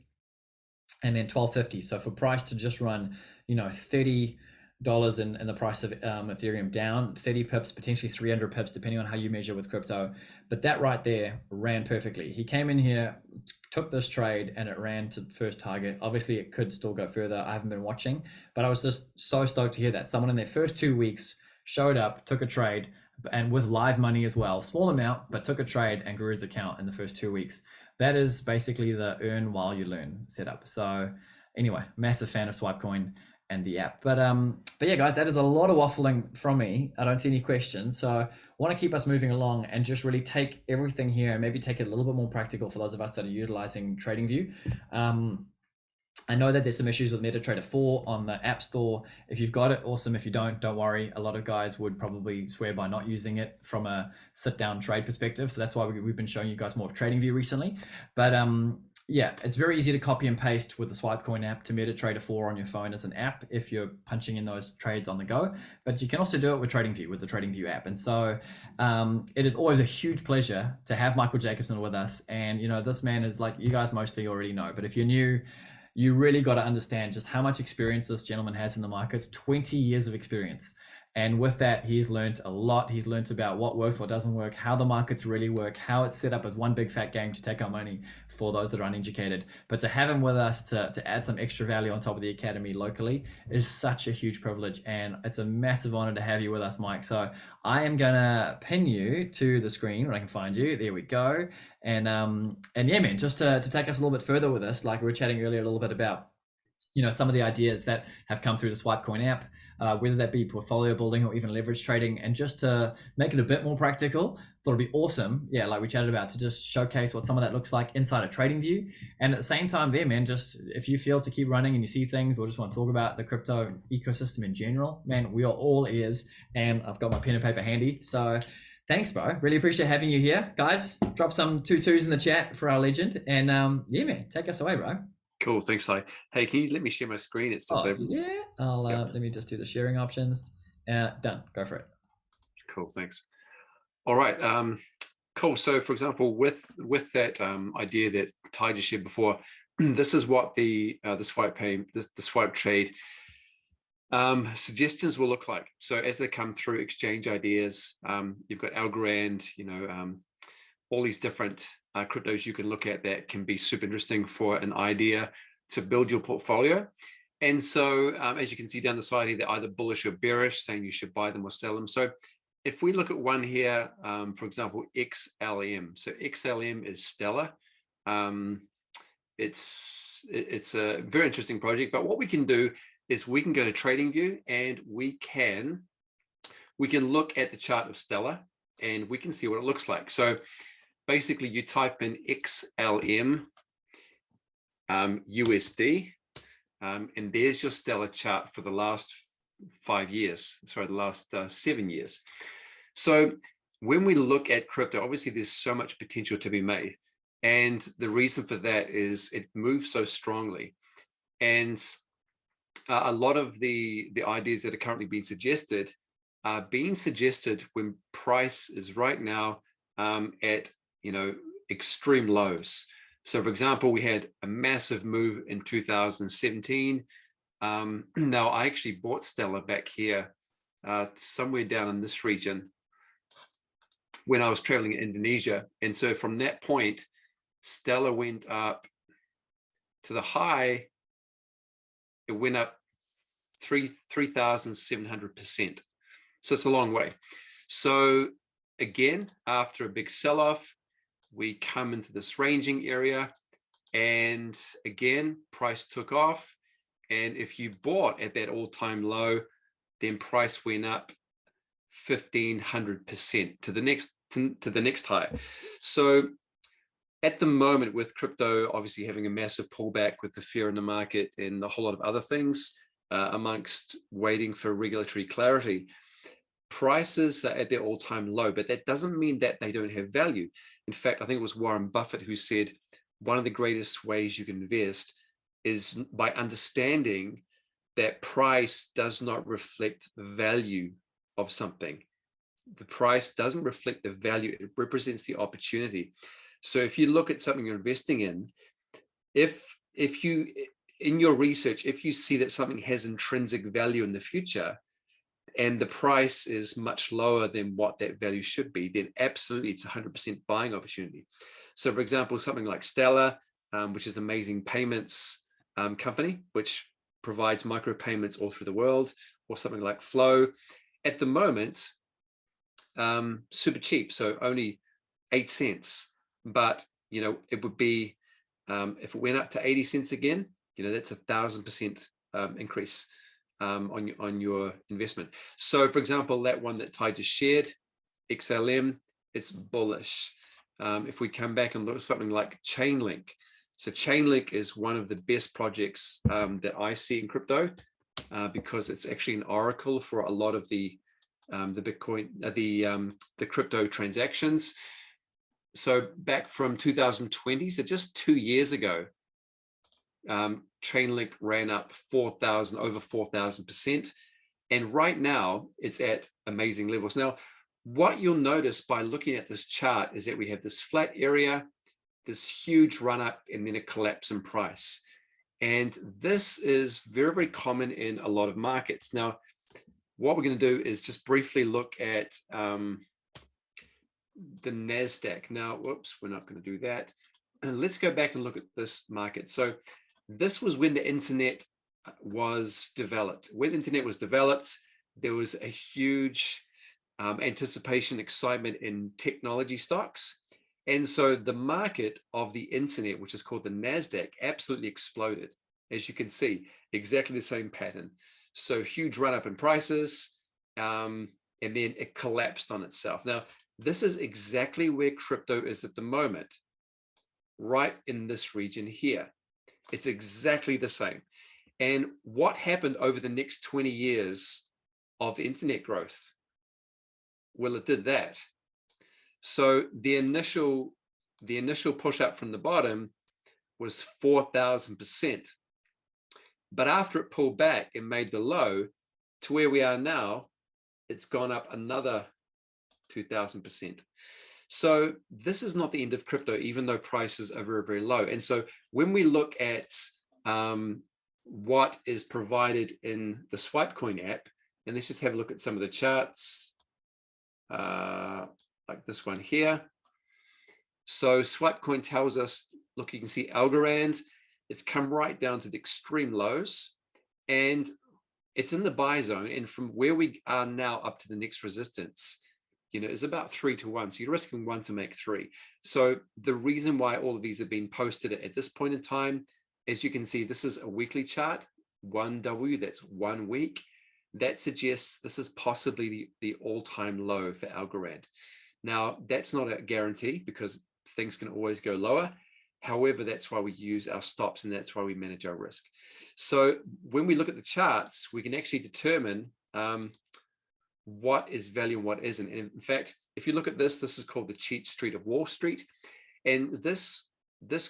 Speaker 1: and then 1250. So for price to just run, $30 in the price of Ethereum down, 30 pips, potentially 300 pips, depending on how you measure with crypto. But that right there ran perfectly. He came in here, took this trade and it ran to first target. Obviously it could still go further. I haven't been watching, but I was just so stoked to hear that someone in their first 2 weeks showed up, took a trade, and with live money as well, small amount, but took a trade and grew his account in the first 2 weeks. That is basically the earn while you learn setup. So anyway, massive fan of Swipecoin and the app. But yeah, guys, that is a lot of waffling from me. I don't see any questions. So I want to keep us moving along and just really take everything here and maybe take it a little bit more practical for those of us that are utilizing TradingView. I know that there's some issues with MetaTrader 4 on the App Store. If you've got it, awesome. If you don't worry. A lot of guys would probably swear by not using it from a sit-down trade perspective. So that's why we've been showing you guys more of TradingView recently. But yeah, it's very easy to copy and paste with the Swipecoin app to MetaTrader 4 on your phone as an app if you're punching in those trades on the go. But you can also do it with TradingView, with the TradingView app. And so it is always a huge pleasure to have Michael Jacobsen with us. And, you know, this man is, like, you guys mostly already know, but if you're new, you really got to understand just how much experience this gentleman has in the markets. 20 years of experience. And with that, he's learned a lot. He's learned about what works, what doesn't work, how the markets really work, how it's set up as one big fat game to take our money for those that are uneducated. But to have him with us to add some extra value on top of the academy locally is such a huge privilege. And it's a massive honor to have you with us, Mike. So I am going to pin you to the screen where I can find you. There we go. And yeah, man, just to take us a little bit further with this, like we were chatting earlier a little bit about, you know, some of the ideas that have come through the Swipecoin app, whether that be portfolio building or even leverage trading, and just to make it a bit more practical, thought it'd be awesome. Yeah, like we chatted about, to just showcase what some of that looks like inside of TradingView. And at the same time there, man, just if you feel to keep running and you see things or just want to talk about the crypto ecosystem in general, man, we are all ears, and I've got my pen and paper handy. So thanks, bro. Really appreciate having you here. Guys, drop some 2-2s in the chat for our legend. And yeah, man, take us away, bro.
Speaker 2: Cool, thanks, Sai. Hey, can you let me share my screen? It's disabled.
Speaker 1: Yeah, I'll let me just do the sharing options. Done. Go for it.
Speaker 2: Cool, thanks. All right, cool. So, for example, with that idea that Ty just shared before, this is what the swipe trade suggestions will look like. So, as they come through, exchange ideas, you've got Algorand, you know, all these different cryptos you can look at that can be super interesting for an idea to build your portfolio. And so as you can see down the side here, they're either bullish or bearish, saying you should buy them or sell them. So if we look at one here, for example, XLM. So XLM is stellar. It's a very interesting project, but what we can do is we can go to TradingView and we can look at the chart of Stellar and we can see what it looks like. So basically you type in XLM USD, and there's your Stellar chart for the last 5 years, sorry, the last 7 years. So when we look at crypto, obviously there's so much potential to be made. And the reason for that is it moves so strongly. And a lot of the ideas that are currently being suggested are being suggested when price is right now at, you know, extreme lows. So for example, we had a massive move in 2017. Now I actually bought Stellar back here somewhere down in this region when I was traveling in Indonesia. And so from that point, Stellar went up to the high. It went up 3,700%. So it's a long way. So again, after a big sell-off, we come into this ranging area, and again, price took off. And if you bought at that all-time low, then price went up 1,500% to the next high. So at the moment, with crypto obviously having a massive pullback with the fear in the market and a whole lot of other things, amongst waiting for regulatory clarity, prices are at their all-time low, but that doesn't mean that they don't have value. In fact, I think it was Warren Buffett who said one of the greatest ways you can invest is by understanding that price does not reflect the value of something. The price doesn't reflect the value, it represents the opportunity. So if you look at something you're investing in, if you, in your research, if you see that something has intrinsic value in the future and the price is much lower than what that value should be, then absolutely it's 100% buying opportunity. So for example, something like Stellar, which is amazing payments company, which provides micropayments all through the world, or something like Flow. At the moment, super cheap, so only 8 cents. But you know, it would be if it went up to 80 cents again, you know, that's 1,000% increase on your investment. So, for example, that one that Ty just shared, XLM, it's bullish. If we come back and look at something like Chainlink, so Chainlink is one of the best projects that I see in crypto because it's actually an oracle for a lot of the Bitcoin, the crypto transactions. So back from 2020, so just 2 years ago, Chainlink ran up over 4,000%, and right now it's at amazing levels. Now, what you'll notice by looking at this chart is that we have this flat area, this huge run up, and then a collapse in price. And this is very, very common in a lot of markets. Now, what we're going to do is just briefly look at the NASDAQ. Now, whoops, we're not going to do that. And let's go back and look at this market. So this was when the internet was developed. When the internet was developed, there was a huge anticipation, excitement in technology stocks. And so the market of the internet, which is called the NASDAQ, absolutely exploded. As you can see, exactly the same pattern. So huge run up in prices, and then it collapsed on itself. Now, this is exactly where crypto is at the moment, right in this region here. It's exactly the same. And what happened over the next 20 years of the internet growth? Well, it did that. So the initial push up from the bottom was 4,000%. But after it pulled back and made the low to where we are now, it's gone up another 2,000%. So this is not the end of crypto, even though prices are very, very low. And so when we look at what is provided in the Swipecoin app, and let's just have a look at some of the charts, like this one here. So Swipecoin tells us, look, you can see Algorand, it's come right down to the extreme lows, and it's in the buy zone. And from where we are now up to the next resistance, you know, is about 3 to 1. So you're risking 1 to make 3. So the reason why all of these have been posted at this point in time, as you can see, this is a weekly chart, 1W, that's 1 week. That suggests this is possibly the all-time low for Algorand. Now, that's not a guarantee because things can always go lower. However, that's why we use our stops, and that's why we manage our risk. So when we look at the charts, we can actually determine what is value and what isn't. And in fact, if you look at this, this is called the cheat street of Wall Street. And this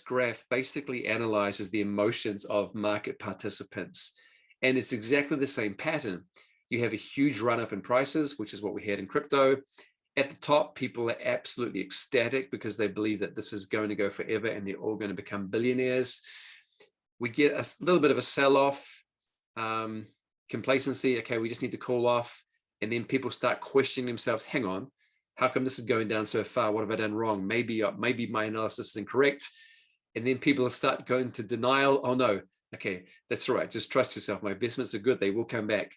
Speaker 2: graph basically analyzes the emotions of market participants. And it's exactly the same pattern. You have a huge run up in prices, which is what we had in crypto. At the top, people are absolutely ecstatic because they believe that this is going to go forever and they're all going to become billionaires. We get a little bit of a sell-off, complacency. Okay, we just need to cool off. And then people start questioning themselves. Hang on, how come this is going down so far? What have I done wrong? Maybe my analysis is incorrect. And then people start going to denial. Oh no, okay, that's all right. Just trust yourself. My investments are good. They will come back.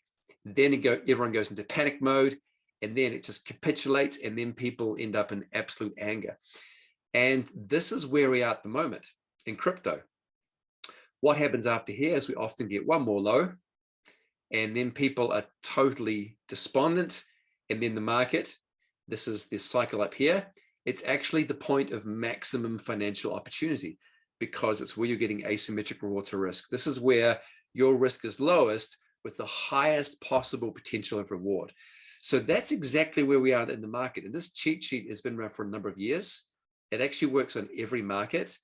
Speaker 2: Then everyone goes into panic mode. And then it just capitulates, and then people end up in absolute anger. And this is where we are at the moment in crypto. What happens after here is we often get one more low, and then people are totally despondent, and then the market, this is this cycle up here, it's actually the point of maximum financial opportunity because it's where you're getting asymmetric reward to risk. This is where your risk is lowest with the highest possible potential of reward. So that's exactly where we are in the market. And this cheat sheet has been around for a number of years. It actually works on every market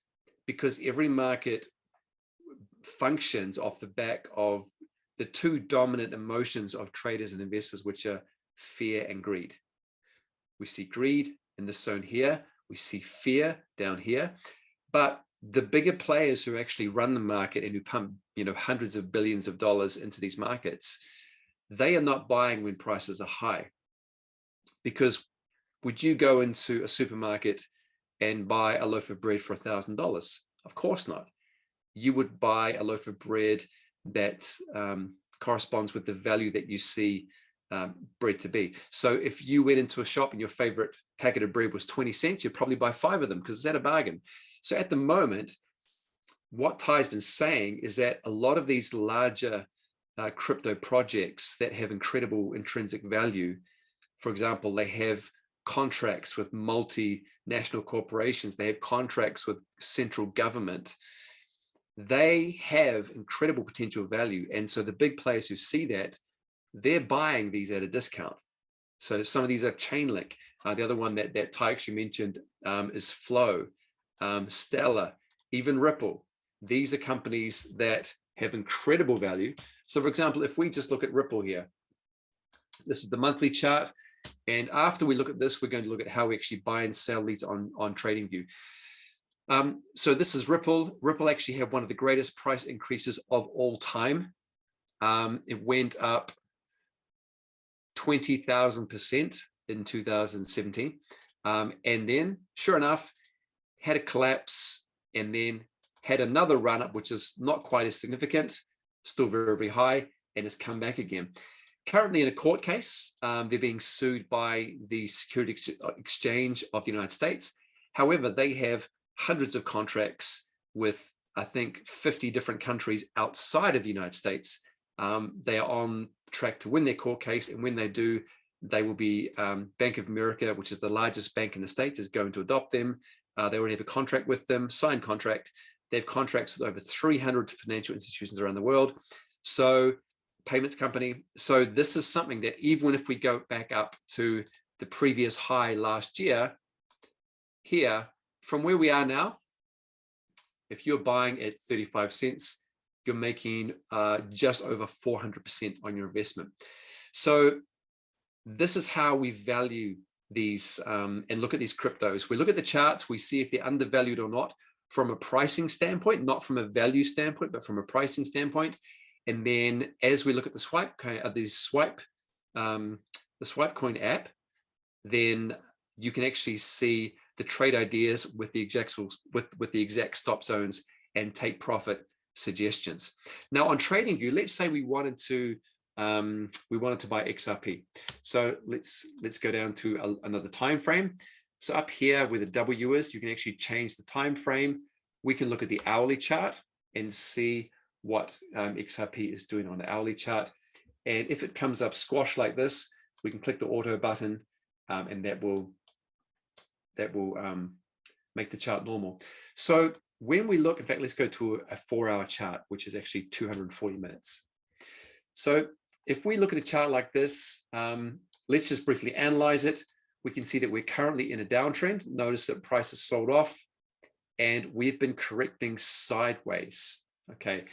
Speaker 2: because every market functions off the back of the two dominant emotions of traders and investors, which are fear and greed. We see greed in this zone here. We see fear down here. But the bigger players who actually run the market and who pump, you know, hundreds of billions of dollars into these markets, they are not buying when prices are high. Because would you go into a supermarket and buy a loaf of bread for $1,000? Of course not. You would buy a loaf of bread that corresponds with the value that you see bread to be. So if you went into a shop and your favorite packet of bread was 20 cents, you'd probably buy 5 of them because it's at a bargain. So at the moment, what Ty's been saying is that a lot of these larger crypto projects that have incredible intrinsic value, for example, they have contracts with multinational corporations, they have contracts with central government, they have incredible potential value. And so the big players who see that, they're buying these at a discount. So some of these are Chainlink. The other one that Ty actually mentioned is Flow, Stellar, even Ripple. These are companies that have incredible value. So for example, if we just look at Ripple here, this is the monthly chart. And after we look at this, we're going to look at how we actually buy and sell these on TradingView. So this is Ripple. Ripple actually had one of the greatest price increases of all time. It went up 20,000% in 2017. And then, sure enough, had a collapse and then had another run up, which is not quite as significant, still very, very high, and has come back again. Currently in a court case, they're being sued by the Securities Exchange of the United States. However, they have hundreds of contracts with, I think, 50 different countries outside of the United States. They are on track to win their court case, and when they do, they will be Bank of America, which is the largest bank in the States, is going to adopt them. They already have a contract with them, signed contract. They have contracts with over 300 financial institutions around the world. So payments company. So this is something that even if we go back up to the previous high last year, here, from where we are now, if you're buying at 35 cents, you're making just over 400% on your investment. So this is how we value these and look at these cryptos. We look at the charts, we see if they're undervalued or not from a pricing standpoint, not from a value standpoint, but from a pricing standpoint. And then as we look at the Swipecoin app, then you can actually see the trade ideas with the exact stop zones and take profit suggestions. Now on TradingView, let's say we wanted to buy XRP. So let's go down to another time frame. So up here where the W is, you can actually change the time frame. We can look at the hourly chart and see what XRP is doing on the hourly chart. And if it comes up squash like this, we can click the auto button and that will make the chart normal. So when we look, in fact, let's go to a 4-hour chart, which is actually 240 minutes. So if we look at a chart like this, let's just briefly analyze it. We can see that we're currently in a downtrend. Notice that price has sold off and we've been correcting sideways. Okay,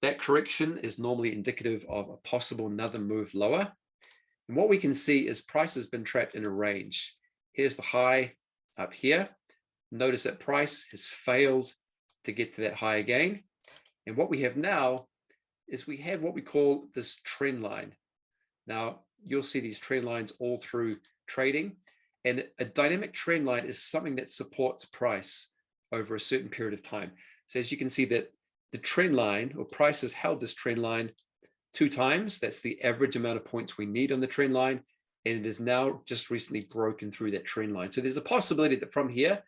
Speaker 2: that correction is normally indicative of a possible another move lower. And what we can see is price has been trapped in a range. Here's the high up here. Notice that price has failed to get to that high again. And what we have now is we have what we call this trend line. Now, you'll see these trend lines all through trading. And a dynamic trend line is something that supports price over a certain period of time. So as you can see that the trend line or price has held this trend line 2 times. That's the average amount of points we need on the trend line. And it is now just recently broken through that trend line. So there's a possibility that from here,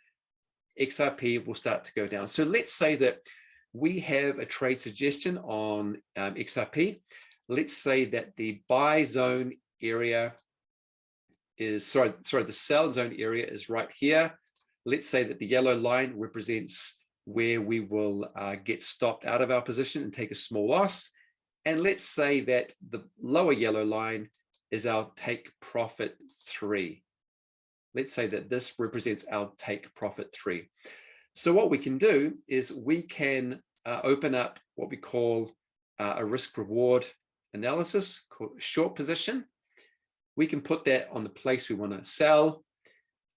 Speaker 2: XRP will start to go down. So let's say that we have a trade suggestion on XRP. Let's say that the buy zone area is, the sell zone area is right here. Let's say that the yellow line represents where we will get stopped out of our position and take a small loss. And let's say that the lower yellow line is our take profit 3. Let's say that this represents our take profit 3. So what we can do is we can open up what we call a risk reward analysis called short position. We can put that on the place we want to sell.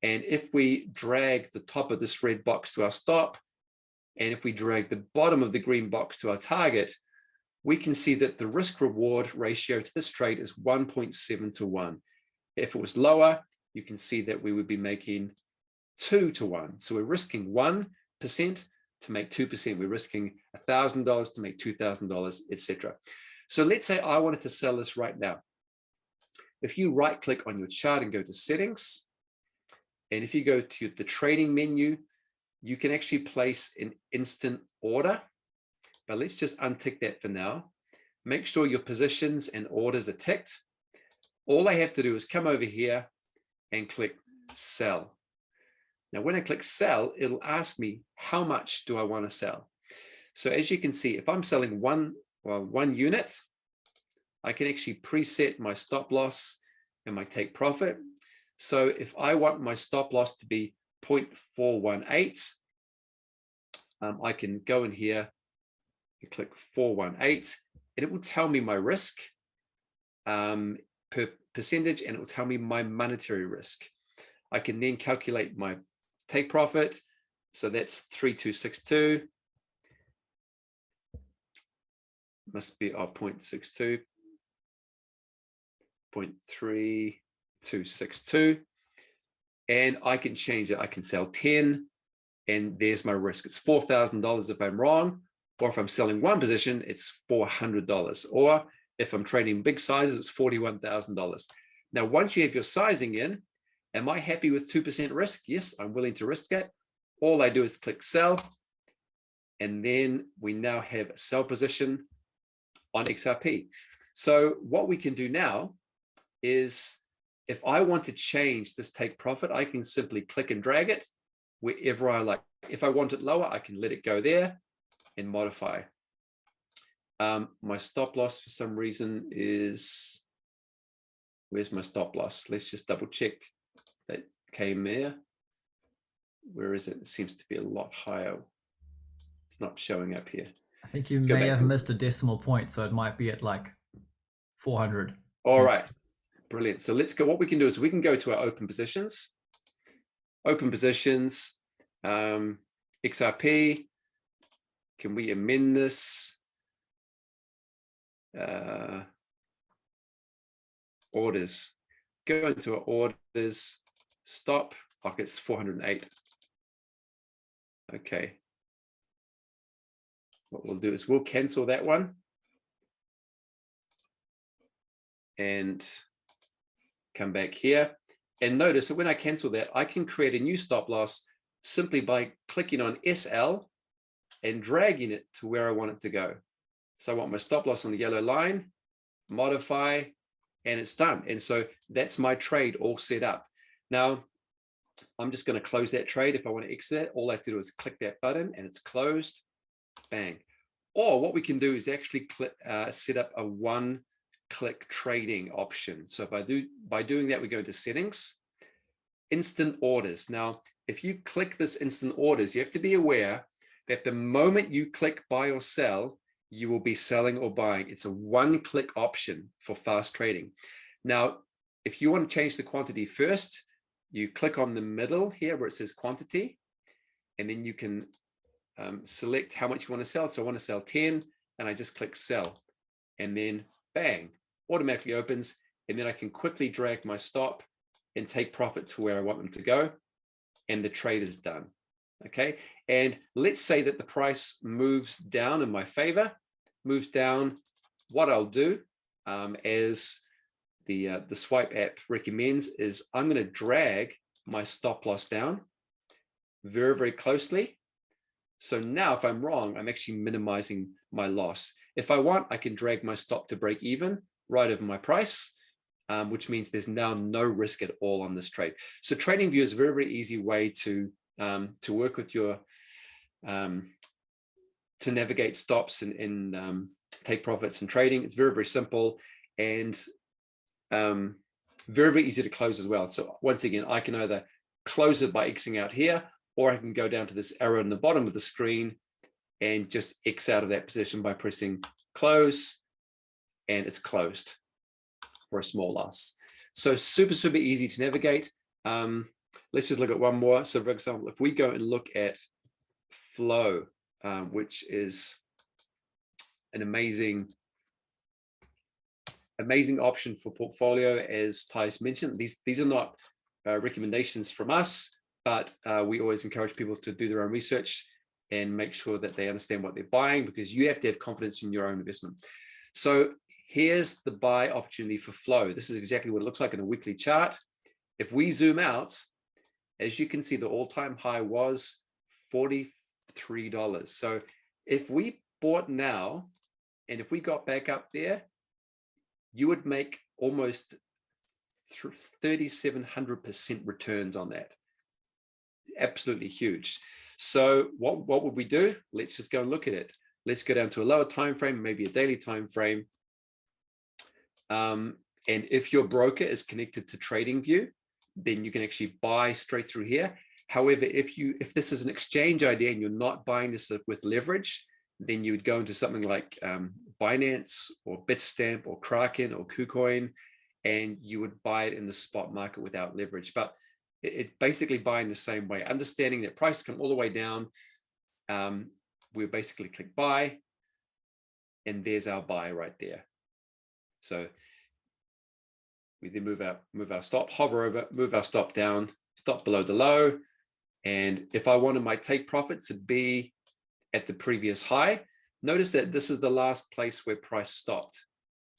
Speaker 2: And if we drag the top of this red box to our stop, and if we drag the bottom of the green box to our target, we can see that the risk reward ratio to this trade is 1.7 to 1. If it was lower, you can see that we would be making 2 to 1. So we're risking 1% to make 2%. We're risking $1,000 to make $2,000, etc. So let's say I wanted to sell this right now. If you right click on your chart and go to settings, and if you go to the trading menu, you can actually place an instant order, but let's just untick that for now. Make sure your positions and orders are ticked. All I have to do is come over here and click sell. Now, when I click sell, it'll ask me how much do I want to sell. So as you can see, if I'm selling one unit, I can actually preset my stop loss and my take profit. So if I want my stop loss to be 0.418, I can go in here and click 418, and it will tell me my risk per percentage, and it will tell me my monetary risk. I can then calculate my take profit. So that's 3262. Must be 0.62. 0.3262, and I can change it. I can sell 10, and there's my risk. It's $4,000 if I'm wrong, or if I'm selling one position, it's $400, or if I'm trading big sizes, it's $41,000. Now, once you have your sizing in, am I happy with 2% risk? Yes, I'm willing to risk it. All I do is click sell, and then we now have a sell position on XRP. So what we can do now is, if I want to change this take profit, I can simply click and drag it wherever I like. If I want it lower, I can let it go there and modify. My stop loss for some reason is, where's my stop loss? Let's just double check that came there. Where is it? It seems to be a lot higher. It's not showing up here.
Speaker 1: I think you may have missed a decimal point, so it might be at like 400.
Speaker 2: All right. Brilliant. So let's go. What we can do is we can go to our open positions. Open positions, XRP. Can we amend this? Orders. Go into our orders. Stop. Like it's 408. Okay. What we'll do is we'll cancel that one. And come back here, and notice that when I cancel that, I can create a new stop loss simply by clicking on SL and dragging it to where I want it to go. So I want my stop loss on the yellow line, modify, and it's done. And so that's my trade all set up. Now, I'm just going to close that trade. If I want to exit it, all I have to do is click that button and it's closed. Bang. Or what we can do is actually set up a one-click trading option. So by doing that, we go to settings, instant orders. Now, if you click this instant orders, you have to be aware that the moment you click buy or sell, you will be selling or buying. It's a one-click option for fast trading. Now, if you want to change the quantity first, you click on the middle here where it says quantity, and then you can select how much you want to sell. So I want to sell 10, and I just click sell, and then bang, automatically opens, and then I can quickly drag my stop and take profit to where I want them to go, and the trade is done. Okay, and let's say that the price moves down in my favor, moves down. What I'll do, as the Swipe app recommends, is I'm going to drag my stop loss down very, very closely. So now if I'm wrong, I'm actually minimizing my loss. If I want, I can drag my stop to break even right over my price, which means there's now no risk at all on this trade. So TradingView is a very, very easy way to work with your, to navigate stops and take profits and trading. It's very, very simple and very, very easy to close as well. So once again, I can either close it by Xing out here, or I can go down to this arrow in the bottom of the screen and just X out of that position by pressing close, and it's closed for a small loss. So super, super easy to navigate. Let's just look at one more. So for example, if we go and look at Flow, which is an amazing option for portfolio, as Thijs mentioned. These are not recommendations from us, but we always encourage people to do their own research. and make sure that they understand what they're buying, because you have to have confidence in your own investment. So here's the buy opportunity for flow. This is exactly what it looks like in a weekly chart. If we zoom out, as you can see, the all-time high was $43. So if we bought now, and if we got back up there, you would make almost 3,700% returns on that. Absolutely huge. So what would we do? Let's just go and look at it. Let's go down to a lower time frame, maybe a daily time frame. And if your broker is connected to TradingView, then you can actually buy straight through here. However, if this is an exchange idea and you're not buying this with leverage, then you would go into something like Binance or Bitstamp or Kraken or KuCoin, and you would buy it in the spot market without leverage. But it basically buying the same way, understanding that prices come all the way down. We basically click buy, and there's our buy right there. So we then move our stop, hover over, move our stop down, stop below the low. And if I wanted my take profit to be at the previous high, notice that this is the last place where price stopped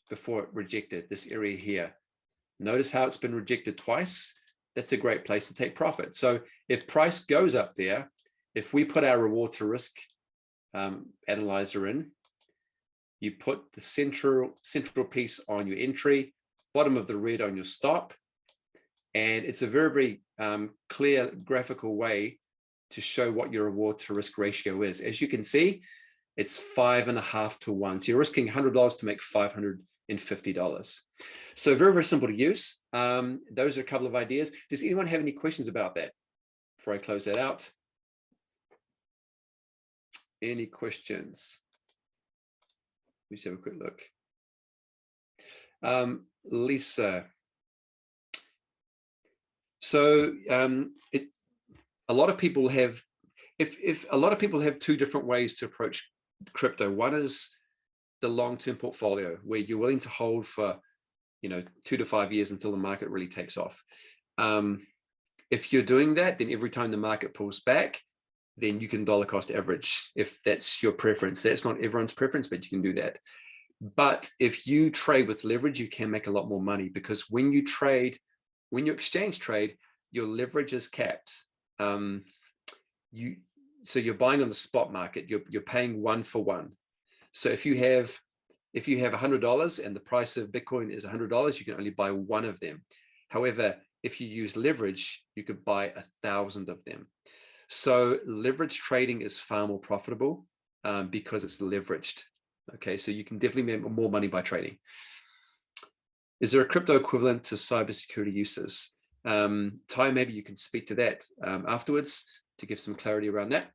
Speaker 2: before it rejected this area here. Notice how it's been rejected twice. That's a great place to take profit. So if price goes up there, if we put our reward to risk analyzer in, you put the central piece on your entry, bottom of the red on your stop, and it's a very, very clear graphical way to show what your reward to risk ratio is. As you can see, it's 5.5 to 1. So you're risking $100 to make $550. So very, very simple to use. Those are a couple of ideas. Does anyone have any questions about that before I close that out? Any questions? Let's have a quick look. Lisa. So a lot of people have, if a lot of people have two different ways to approach crypto. One is the long-term portfolio, where you're willing to hold for, 2 to 5 years until the market really takes off. If you're doing that, then every time the market pulls back, then you can dollar cost average if that's your preference. That's not everyone's preference, but you can do that. But if you trade with leverage, you can make a lot more money, because when you exchange trade, your leverage is capped. So you're buying on the spot market, you're paying 1 for 1. So if you have $100 and the price of Bitcoin is $100, you can only buy 1 of them. However, if you use leverage, you could buy 1,000 of them. So leverage trading is far more profitable because it's leveraged. Okay, so you can definitely make more money by trading. Is there a crypto equivalent to cybersecurity uses? Ty, maybe you can speak to that afterwards to give some clarity around that,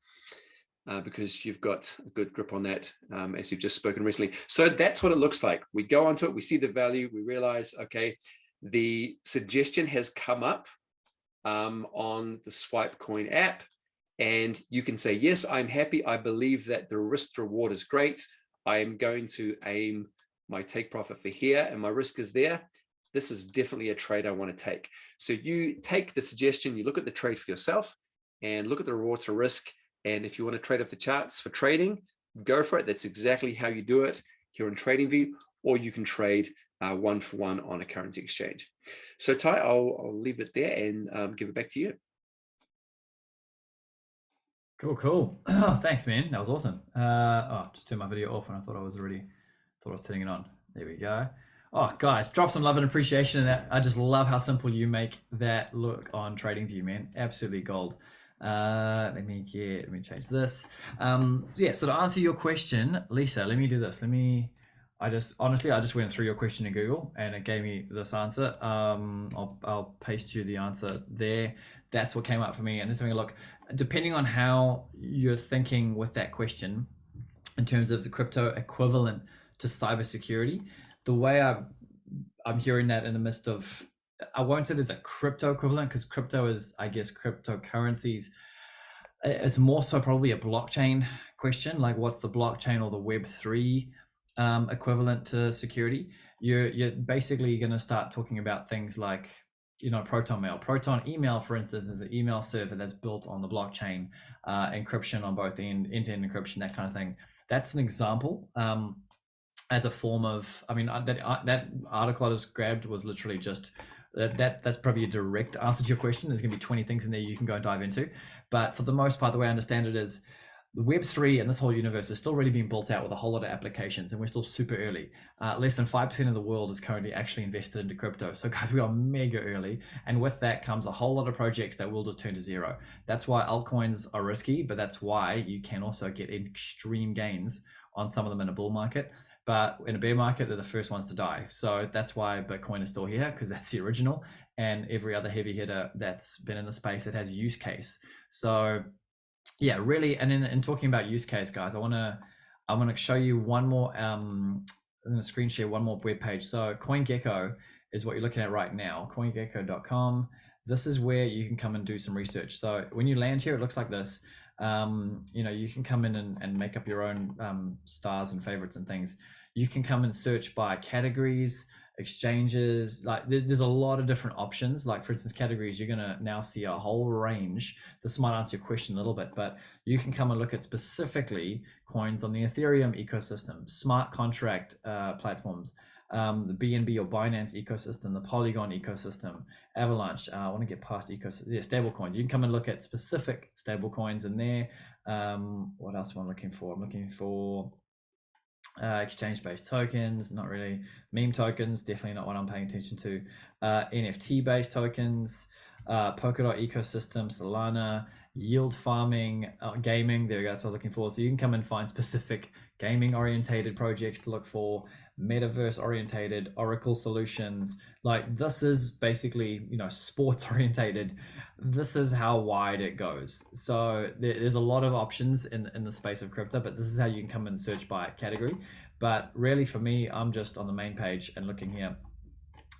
Speaker 2: because you've got a good grip on that, as you've just spoken recently. So that's what it looks like. We go onto it, we see the value, we realize, okay, the suggestion has come up on the Swipecoin app, and you can say, yes, I'm happy. I believe that the risk reward is great. I am going to aim my take profit for here, and my risk is there. This is definitely a trade I want to take. So you take the suggestion, you look at the trade for yourself and look at the reward to risk. And if you want to trade off the charts for trading, go for it. That's exactly how you do it here in TradingView, or you can trade 1 for 1 on a currency exchange. So Ty, I'll leave it there and give it back to you.
Speaker 1: Cool. Thanks, man. That was awesome. Just turned my video off and I thought I was turning it on. There we go. Oh, guys, drop some love and appreciation in that. I just love how simple you make that look on TradingView, man. Absolutely gold. Let me change this. Yeah, so to answer your question, Lisa, let me do this. I just went through your question in Google and it gave me this answer. I'll paste you the answer there. That's what came up for me. And just having a look, depending on how you're thinking with that question, in terms of the crypto equivalent to cybersecurity, the way I'm hearing that in the midst of, I won't say there's a crypto equivalent, because crypto is, I guess, cryptocurrencies. It's more so probably a blockchain question, like what's the blockchain or the Web3 equivalent to security. You're basically going to start talking about things like, Proton Mail. Proton Email, for instance, is an email server that's built on the blockchain, encryption on both end-to-end encryption, that kind of thing. That's an example. As a form of, that article I just grabbed was literally just that's probably a direct answer to your question. There's going to be 20 things in there you can go and dive into, but for the most part, the way I understand it is the Web3 and this whole universe is still really being built out with a whole lot of applications, and we're still super early. Less than 5% of the world is currently actually invested into crypto. So guys, we are mega early, and with that comes a whole lot of projects that will just turn to zero. That's why altcoins are risky, but that's why you can also get extreme gains on some of them in a bull market. But in a bear market, they're the first ones to die. So that's why Bitcoin is still here, because that's the original, and every other heavy hitter that's been in the space that has use case. So yeah, really. And in talking about use case, guys, I want to show you one more. I'm going to screen share one more web page. So CoinGecko is what you're looking at right now. CoinGecko.com. This is where you can come and do some research. So when you land here, it looks like this. You can come in and make up your own stars and favorites and things. You can come and search by categories, exchanges. Like there's a lot of different options. Like for instance, categories, you're gonna now see a whole range. This might answer your question a little bit, but you can come and look at specifically coins on the Ethereum ecosystem, smart contract platforms, the BNB or Binance ecosystem, the Polygon ecosystem, Avalanche. I want to get past ecosystem. Yeah, stable coins. You can come and look at specific stable coins in there. What else am I looking for? I'm looking for exchange-based tokens, not really. Meme tokens, definitely not what I'm paying attention to. NFT-based tokens, Polkadot ecosystem, Solana, yield farming, gaming. There we go. That's what I'm looking for. So you can come and find specific gaming-orientated projects to look for, metaverse-orientated, Oracle solutions. Like this is basically, sports-orientated. This is how wide it goes. So there's a lot of options in the space of crypto, but this is how you can come and search by category. But really for me, I'm just on the main page and looking here.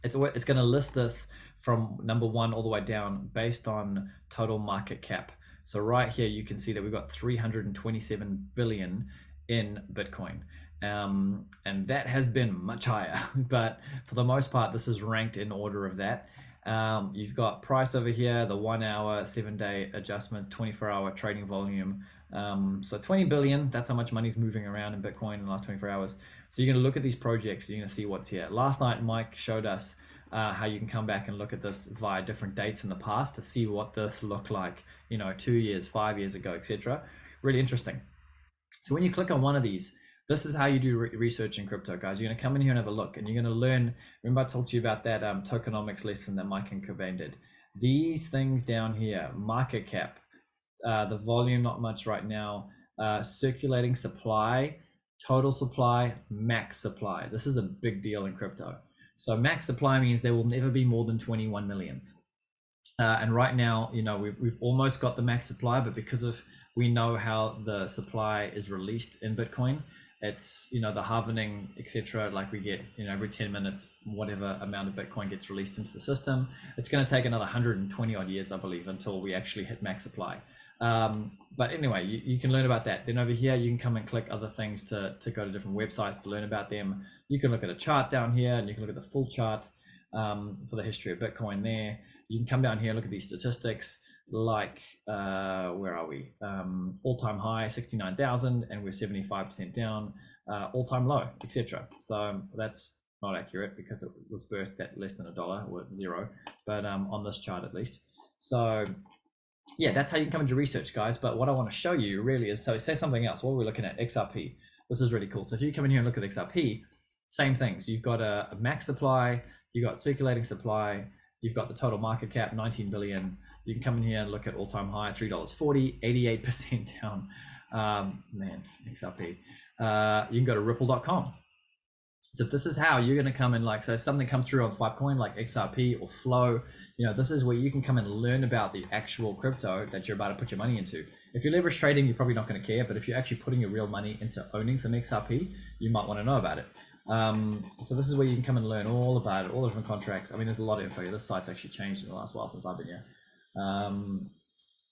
Speaker 1: It's going to list this from number 1 all the way down based on total market cap. So right here, you can see that we've got 327 billion in Bitcoin. And that has been much higher, but for the most part, this is ranked in order of that. You've got price over here, the 1 hour, 7-day adjustments, 24-hour trading volume. So 20 billion, that's how much money's moving around in Bitcoin in the last 24 hours. So you're going to look at these projects, you're going to see what's here. Last night, Mike showed us how you can come back and look at this via different dates in the past to see what this looked like, 2 years, 5 years ago, etc. Really interesting. So when you click on one of these, this is how you do research in crypto, guys. You're going to come in here and have a look, and you're going to learn. Remember I talked to you about that tokenomics lesson that Mike and Cobain did. These things down here, market cap, the volume, not much right now, circulating supply, total supply, max supply. This is a big deal in crypto. So max supply means there will never be more than 21 million. And right now, we've almost got the max supply, but because of we know how the supply is released in Bitcoin, it's the halvening, etc. Like we get every 10 minutes, whatever amount of Bitcoin gets released into the system. It's going to take another 120 odd years, I believe, until we actually hit max supply. But anyway, you can learn about that. Then over here, you can come and click other things to go to different websites to learn about them. You can look at a chart down here, and you can look at the full chart for the history of Bitcoin there. You can come down here and look at these statistics, like where are we? All-time high 69,000, and we're 75% down. All-time low, etc. So that's not accurate because it was birthed at less than $1 or zero, but on this chart at least. So yeah, that's how you can come into research, guys. But what I want to show you really is, so say something else. What are we looking at? XRP. This is really cool. So if you come in here and look at XRP, same things. You've got a max supply, you've got circulating supply, you've got the total market cap, 19 billion. You can come in here and look at all-time high, $3.40, 88% down. Man, XRP. You can go to ripple.com. So this is how you're going to come in, like, so something comes through on Swipecoin, like XRP or Flow, this is where you can come and learn about the actual crypto that you're about to put your money into. If you're leverage trading, you're probably not going to care, but if you're actually putting your real money into owning some XRP, you might want to know about it. So this is where you can come and learn all about it, all the different contracts. I mean, there's a lot of info here. This site's actually changed in the last while since I've been here.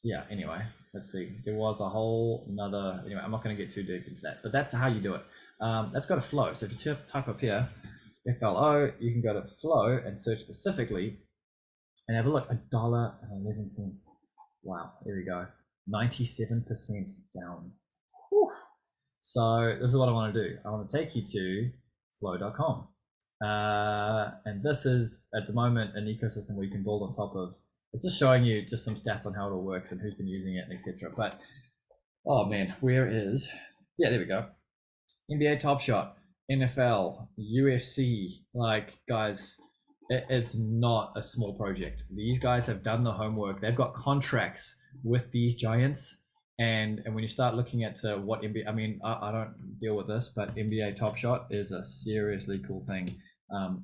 Speaker 1: Yeah, anyway, let's see. There was a whole nother, anyway, I'm not going to get too deep into that, but that's how you do it. That's got a flow. So if you type up here, FLO, you can go to flow and search specifically and have a look, $1.11. Wow, there we go. 97% down. Whew. So this is what I want to do. I want to take you to flow.com. And this is at the moment an ecosystem where you can build on top of. It's just showing you just some stats on how it all works and who's been using it, etc. But oh man, where is? Yeah, there we go. NBA Top Shot, NFL, UFC. Like, guys, it's not a small project. These guys have done the homework. They've got contracts with these giants. And when you start looking at what NBA, I mean, I don't deal with this, but NBA Top Shot is a seriously cool thing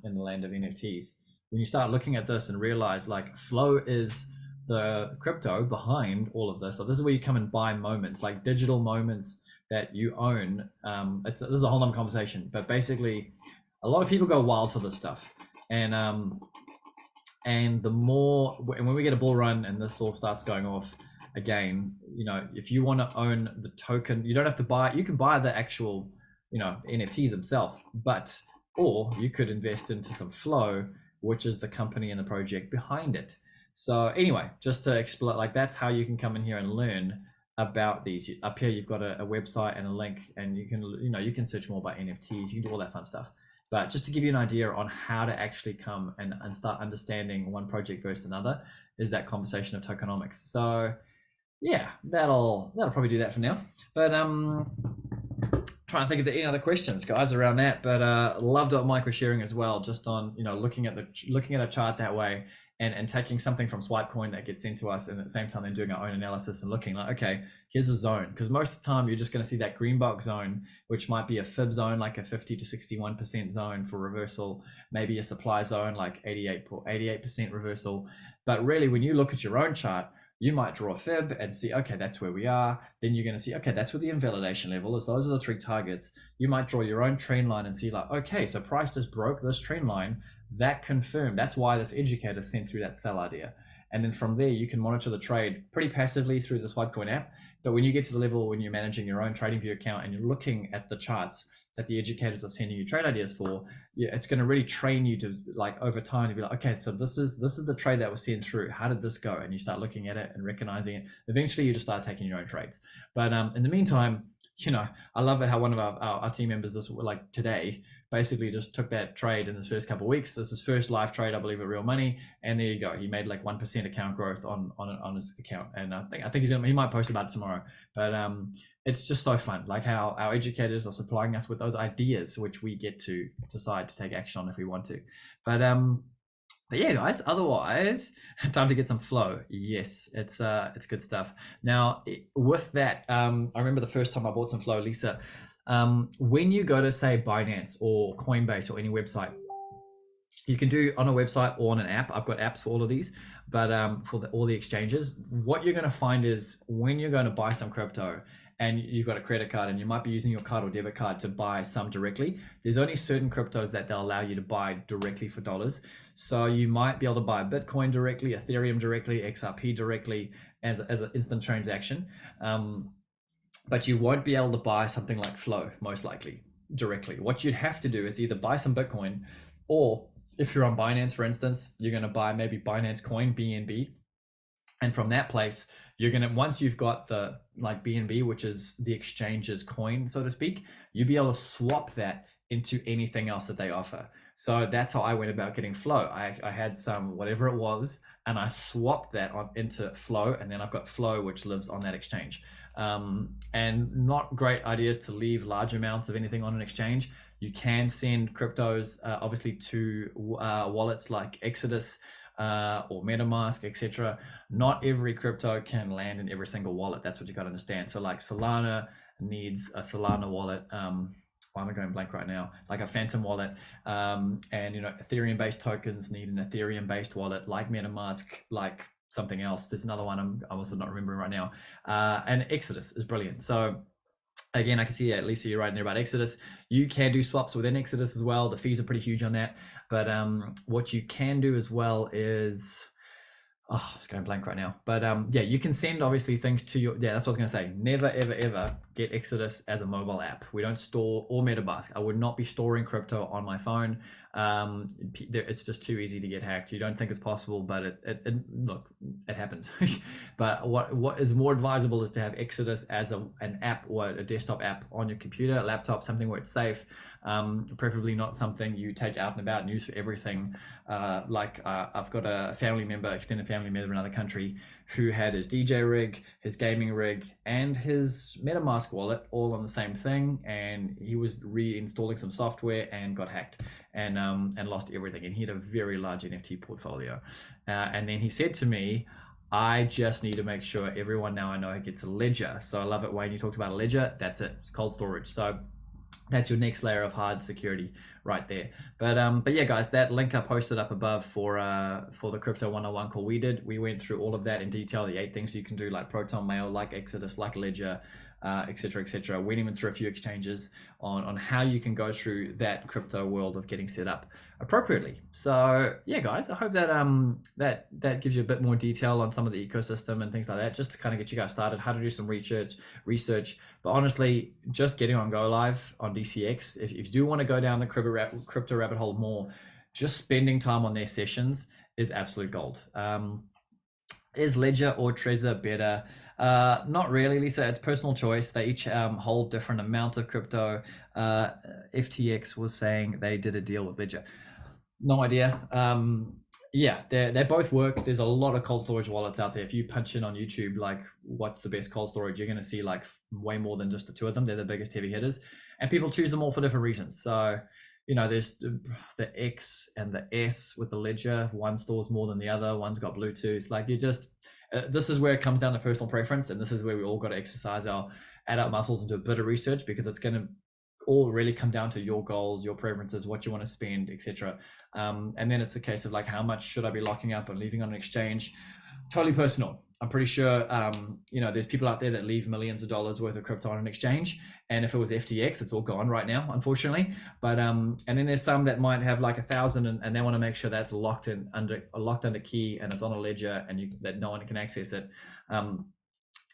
Speaker 1: in the land of NFTs. When you start looking at this and realize, like, Flow is the crypto behind all of this. So this is where you come and buy moments, like digital moments that you own. This is a whole nother conversation, but basically, a lot of people go wild for this stuff, and the more, and when we get a bull run and this all starts going off again, you know, if you want to own the token, you don't have to buy. You can buy the actual, you know, NFTs themselves, or you could invest into some Flow, which is the company and the project behind it. So anyway, just to explain, like, that's how you can come in here and learn about these. Up here, you've got a website and a link, and you can, you know, you can search more about NFTs. You can do all that fun stuff. But just to give you an idea on how to actually come and start understanding one project versus another, is that conversation of tokenomics. So yeah, that'll probably do that for now. But trying to think of any other questions, guys, around that. But loved what Mike was sharing as well, just on, you know, looking at a chart that way, and taking something from Swipecoin that gets into us, and at the same time then doing our own analysis and looking like, okay, here's a zone, because most of the time you're just going to see that green box zone, which might be a fib zone, like a 50 to 61% zone for reversal, maybe a supply zone like 88% reversal. But really, when you look at your own chart, you might draw a fib and see, okay, that's where we are. Then you're going to see, okay, that's where the invalidation level is. Those are the 3 targets. You might draw your own trend line and see, like, okay, so price just broke this trend line. That confirmed. That's why this educator sent through that sell idea. And then from there, you can monitor the trade pretty passively through the Swipecoin app. But when you get to the level when you're managing your own TradingView account and you're looking at the charts that the educators are sending you trade ideas for, yeah, it's going to really train you to, like, over time, to be like, okay, so this is the trade that was sent through. How did this go? And you start looking at it and recognizing it. Eventually, you just start taking your own trades. But in the meantime, you know, I love it how one of our team members, this, like today, basically just took that trade in his first couple of weeks. This is his first live trade, I believe, at real money, and there you go. He made like 1% account growth on his account, and I think he might post about it tomorrow. But it's just so fun, like how our educators are supplying us with those ideas, which we get to decide to take action on if we want to. But yeah, guys, otherwise, time to get some flow. Yes, it's good stuff. Now, with that, I remember the first time I bought some flow, Lisa, when you go to, say, Binance or Coinbase or any website, you can do on a website or on an app. I've got apps for all of these, but for all the exchanges, what you're going to find is when you're going to buy some crypto and you've got a credit card and you might be using your card or debit card to buy some directly, there's only certain cryptos that they'll allow you to buy directly for dollars. So you might be able to buy Bitcoin directly, Ethereum directly, XRP directly as an instant transaction. But you won't be able to buy something like Flow, most likely, directly. What you'd have to do is either buy some Bitcoin, or if you're on Binance, for instance, you're going to buy maybe Binance Coin, BNB. And from that place, you're going to, once you've got the, like, BNB, which is the exchange's coin, so to speak, you'll be able to swap that into anything else that they offer. So that's how I went about getting Flow. I had some, whatever it was, and I swapped that into Flow, and then I've got Flow, which lives on that exchange. And not great ideas to leave large amounts of anything on an exchange. You can send cryptos, obviously, to wallets like Exodus, or MetaMask, etc. Not every crypto can land in every single wallet. That's what you got to understand. So like Solana needs a Solana wallet. Why am I going blank right now? Like a Phantom wallet. And, you know, Ethereum-based tokens need an Ethereum-based wallet, like MetaMask, like something else. There's another one I'm also not remembering right now. And Exodus is brilliant. So again, I can see, Lisa, you're right there about Exodus. You can do swaps within Exodus as well. The fees are pretty huge on that. But what you can do as well is, Oh, it's going blank right now. But yeah, you can send obviously things to your, yeah, that's what I was going to say. Never, ever, ever get Exodus as a mobile app. We don't store, or MetaMask. I would not be storing crypto on my phone. It's just too easy to get hacked. You don't think it's possible, but look, it happens. But what is more advisable is to have Exodus as an app or a desktop app on your computer, laptop, something where it's safe. Preferably not something you take out and about and use for everything. I've got a family member, extended family member in another country, who had his DJ rig, his gaming rig, and his MetaMask wallet all on the same thing, and he was reinstalling some software and got hacked and lost everything. And he had a very large NFT portfolio. And then he said to me, I just need to make sure everyone now I know gets a ledger. So I love it, Wayne, you talked about a ledger. That's it, cold storage. So that's your next layer of hard security right there. But yeah, guys, that link I posted up above for the Crypto 101 call we did. We went through all of that in detail, the 8 things you can do, like Proton Mail, like Exodus, like Ledger, etc., etc. Went even through a few exchanges on how you can go through that crypto world of getting set up appropriately. So yeah, guys, I hope that that gives you a bit more detail on some of the ecosystem and things like that, just to kind of get you guys started, how to do some research. But honestly, just getting on goLIVE on DCX, if you do want to go down the crypto rabbit hole more, just spending time on their sessions is absolute gold. Is Ledger or Trezor better? Not really, Lisa. It's personal choice. They each hold different amounts of crypto. FTX was saying they did a deal with Ledger. No idea. Yeah, they both work. There's a lot of cold storage wallets out there. If you punch in on YouTube, like what's the best cold storage, you're going to see like way more than just the two of them. They're the biggest heavy hitters, and people choose them all for different reasons. So, you know, there's the X and the S with the Ledger. One stores more than the other. One's got Bluetooth. Like you just, this is where it comes down to personal preference, and this is where we all got to exercise our adult muscles and do a bit of research, because it's going to all really come down to your goals, your preferences, what you want to spend, etc. And then it's a case of like, how much should I be locking up and leaving on an exchange? Totally personal. I'm pretty sure, you know, there's people out there that leave millions of dollars worth of crypto on an exchange. And if it was FTX, it's all gone right now, unfortunately. But, and then there's some that might have like 1,000 and they want to make sure that's locked under key and it's on a ledger and that no one can access it.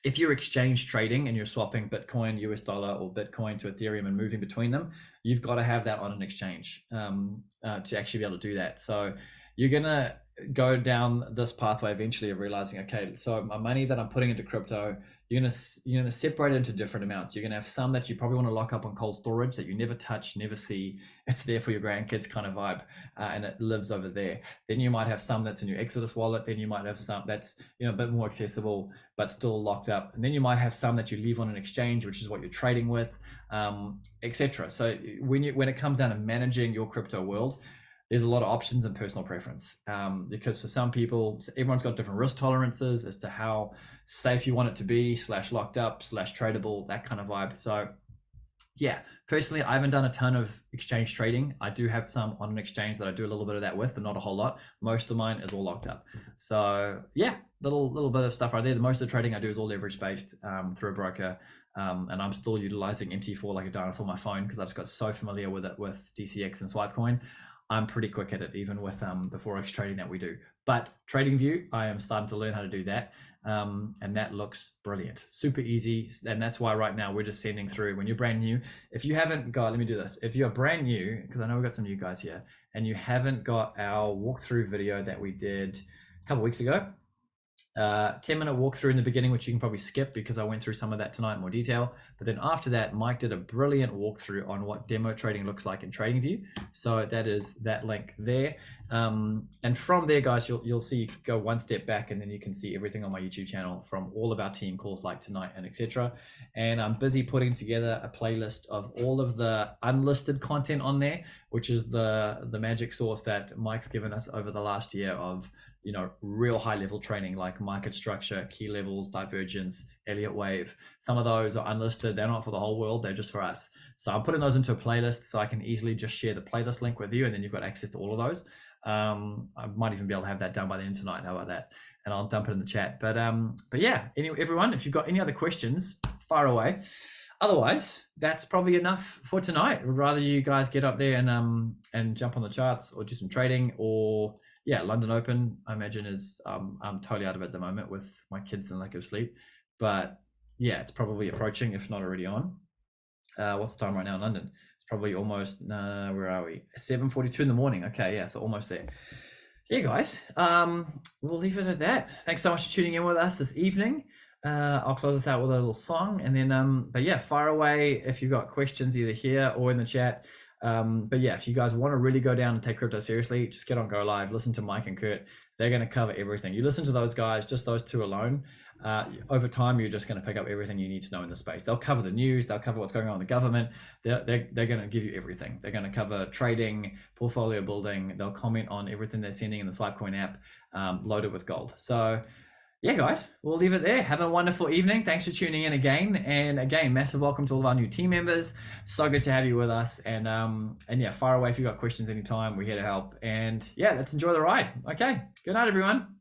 Speaker 1: If you're exchange trading and you're swapping Bitcoin, US dollar, or Bitcoin to Ethereum and moving between them, you've got to have that on an exchange to actually be able to do that. So you're going to go down this pathway eventually of realizing, okay, so my money that I'm putting into crypto, you're going to separate it into different amounts. You're going to have some that you probably want to lock up on cold storage that you never touch, never see. It's there for your grandkids kind of vibe, and it lives over there. Then you might have some that's in your Exodus wallet. Then you might have some that's, you know, a bit more accessible but still locked up. And then you might have some that you leave on an exchange, which is what you're trading with, etc. So when it comes down to managing your crypto world, there's a lot of options and personal preference, because for some people, everyone's got different risk tolerances as to how safe you want it to be, /locked up, /tradable, that kind of vibe. So yeah, personally, I haven't done a ton of exchange trading. I do have some on an exchange that I do a little bit of that with, but not a whole lot. Most of mine is all locked up. So yeah, little bit of stuff right there. Most of the trading I do is all leverage based through a broker. And I'm still utilizing MT4 like a dinosaur on my phone, because I just got so familiar with it with DCX and Swipecoin. I'm pretty quick at it, even with the Forex trading that we do. But TradingView, I am starting to learn how to do that. And that looks brilliant, super easy. And that's why right now we're just sending through, when you're brand new, if you haven't got, let me do this. If you're brand new, because I know we've got some new guys here, and you haven't got our walkthrough video that we did a couple of weeks ago, 10-minute walkthrough in the beginning, which you can probably skip because I went through some of that tonight in more detail. But then after that, Mike did a brilliant walkthrough on what demo trading looks like in TradingView. So that is that link there. And from there, guys, you'll see you can go one step back, and then you can see everything on my YouTube channel from all of our team calls like tonight and etc. And I'm busy putting together a playlist of all of the unlisted content on there, which is the magic sauce that Mike's given us over the last year of, you know, real high level training like market structure, key levels, divergence, Elliott wave. Some of those are unlisted. They're not for the whole world. They're just for us. So I'm putting those into a playlist so I can easily just share the playlist link with you, and then you've got access to all of those. I might even be able to have that done by the end tonight. How about that? And I'll dump it in the chat. But yeah, anyway, everyone, if you've got any other questions, fire away. Otherwise, that's probably enough for tonight. I'd rather you guys get up there and jump on the charts or do some trading, or yeah, London Open, I imagine is I'm totally out of it at the moment with my kids and lack of sleep, but yeah, it's probably approaching, if not already on. What's the time right now in London? It's probably almost, where are we? 7:42 in the morning. Okay, yeah, so almost there. Yeah, guys, we'll leave it at that. Thanks so much for tuning in with us this evening. I'll close this out with a little song, and then, but yeah, fire away if you've got questions either here or in the chat. But yeah, if you guys want to really go down and take crypto seriously, just get on goLIVE, listen to Mike and Kurt. They're going to cover everything. You listen to those guys, just those two alone. Over time, you're just going to pick up everything you need to know in the space. They'll cover the news. They'll cover what's going on in the government. They're going to give you everything. They're going to cover trading, portfolio building. They'll comment on everything they're sending in the Swipecoin app, loaded with gold. So yeah, guys, we'll leave it there. Have a wonderful evening. Thanks for tuning in again. And again, massive welcome to all of our new team members. So good to have you with us. And yeah, fire away if you've got questions anytime. We're here to help. And yeah, let's enjoy the ride. Okay. Good night, everyone.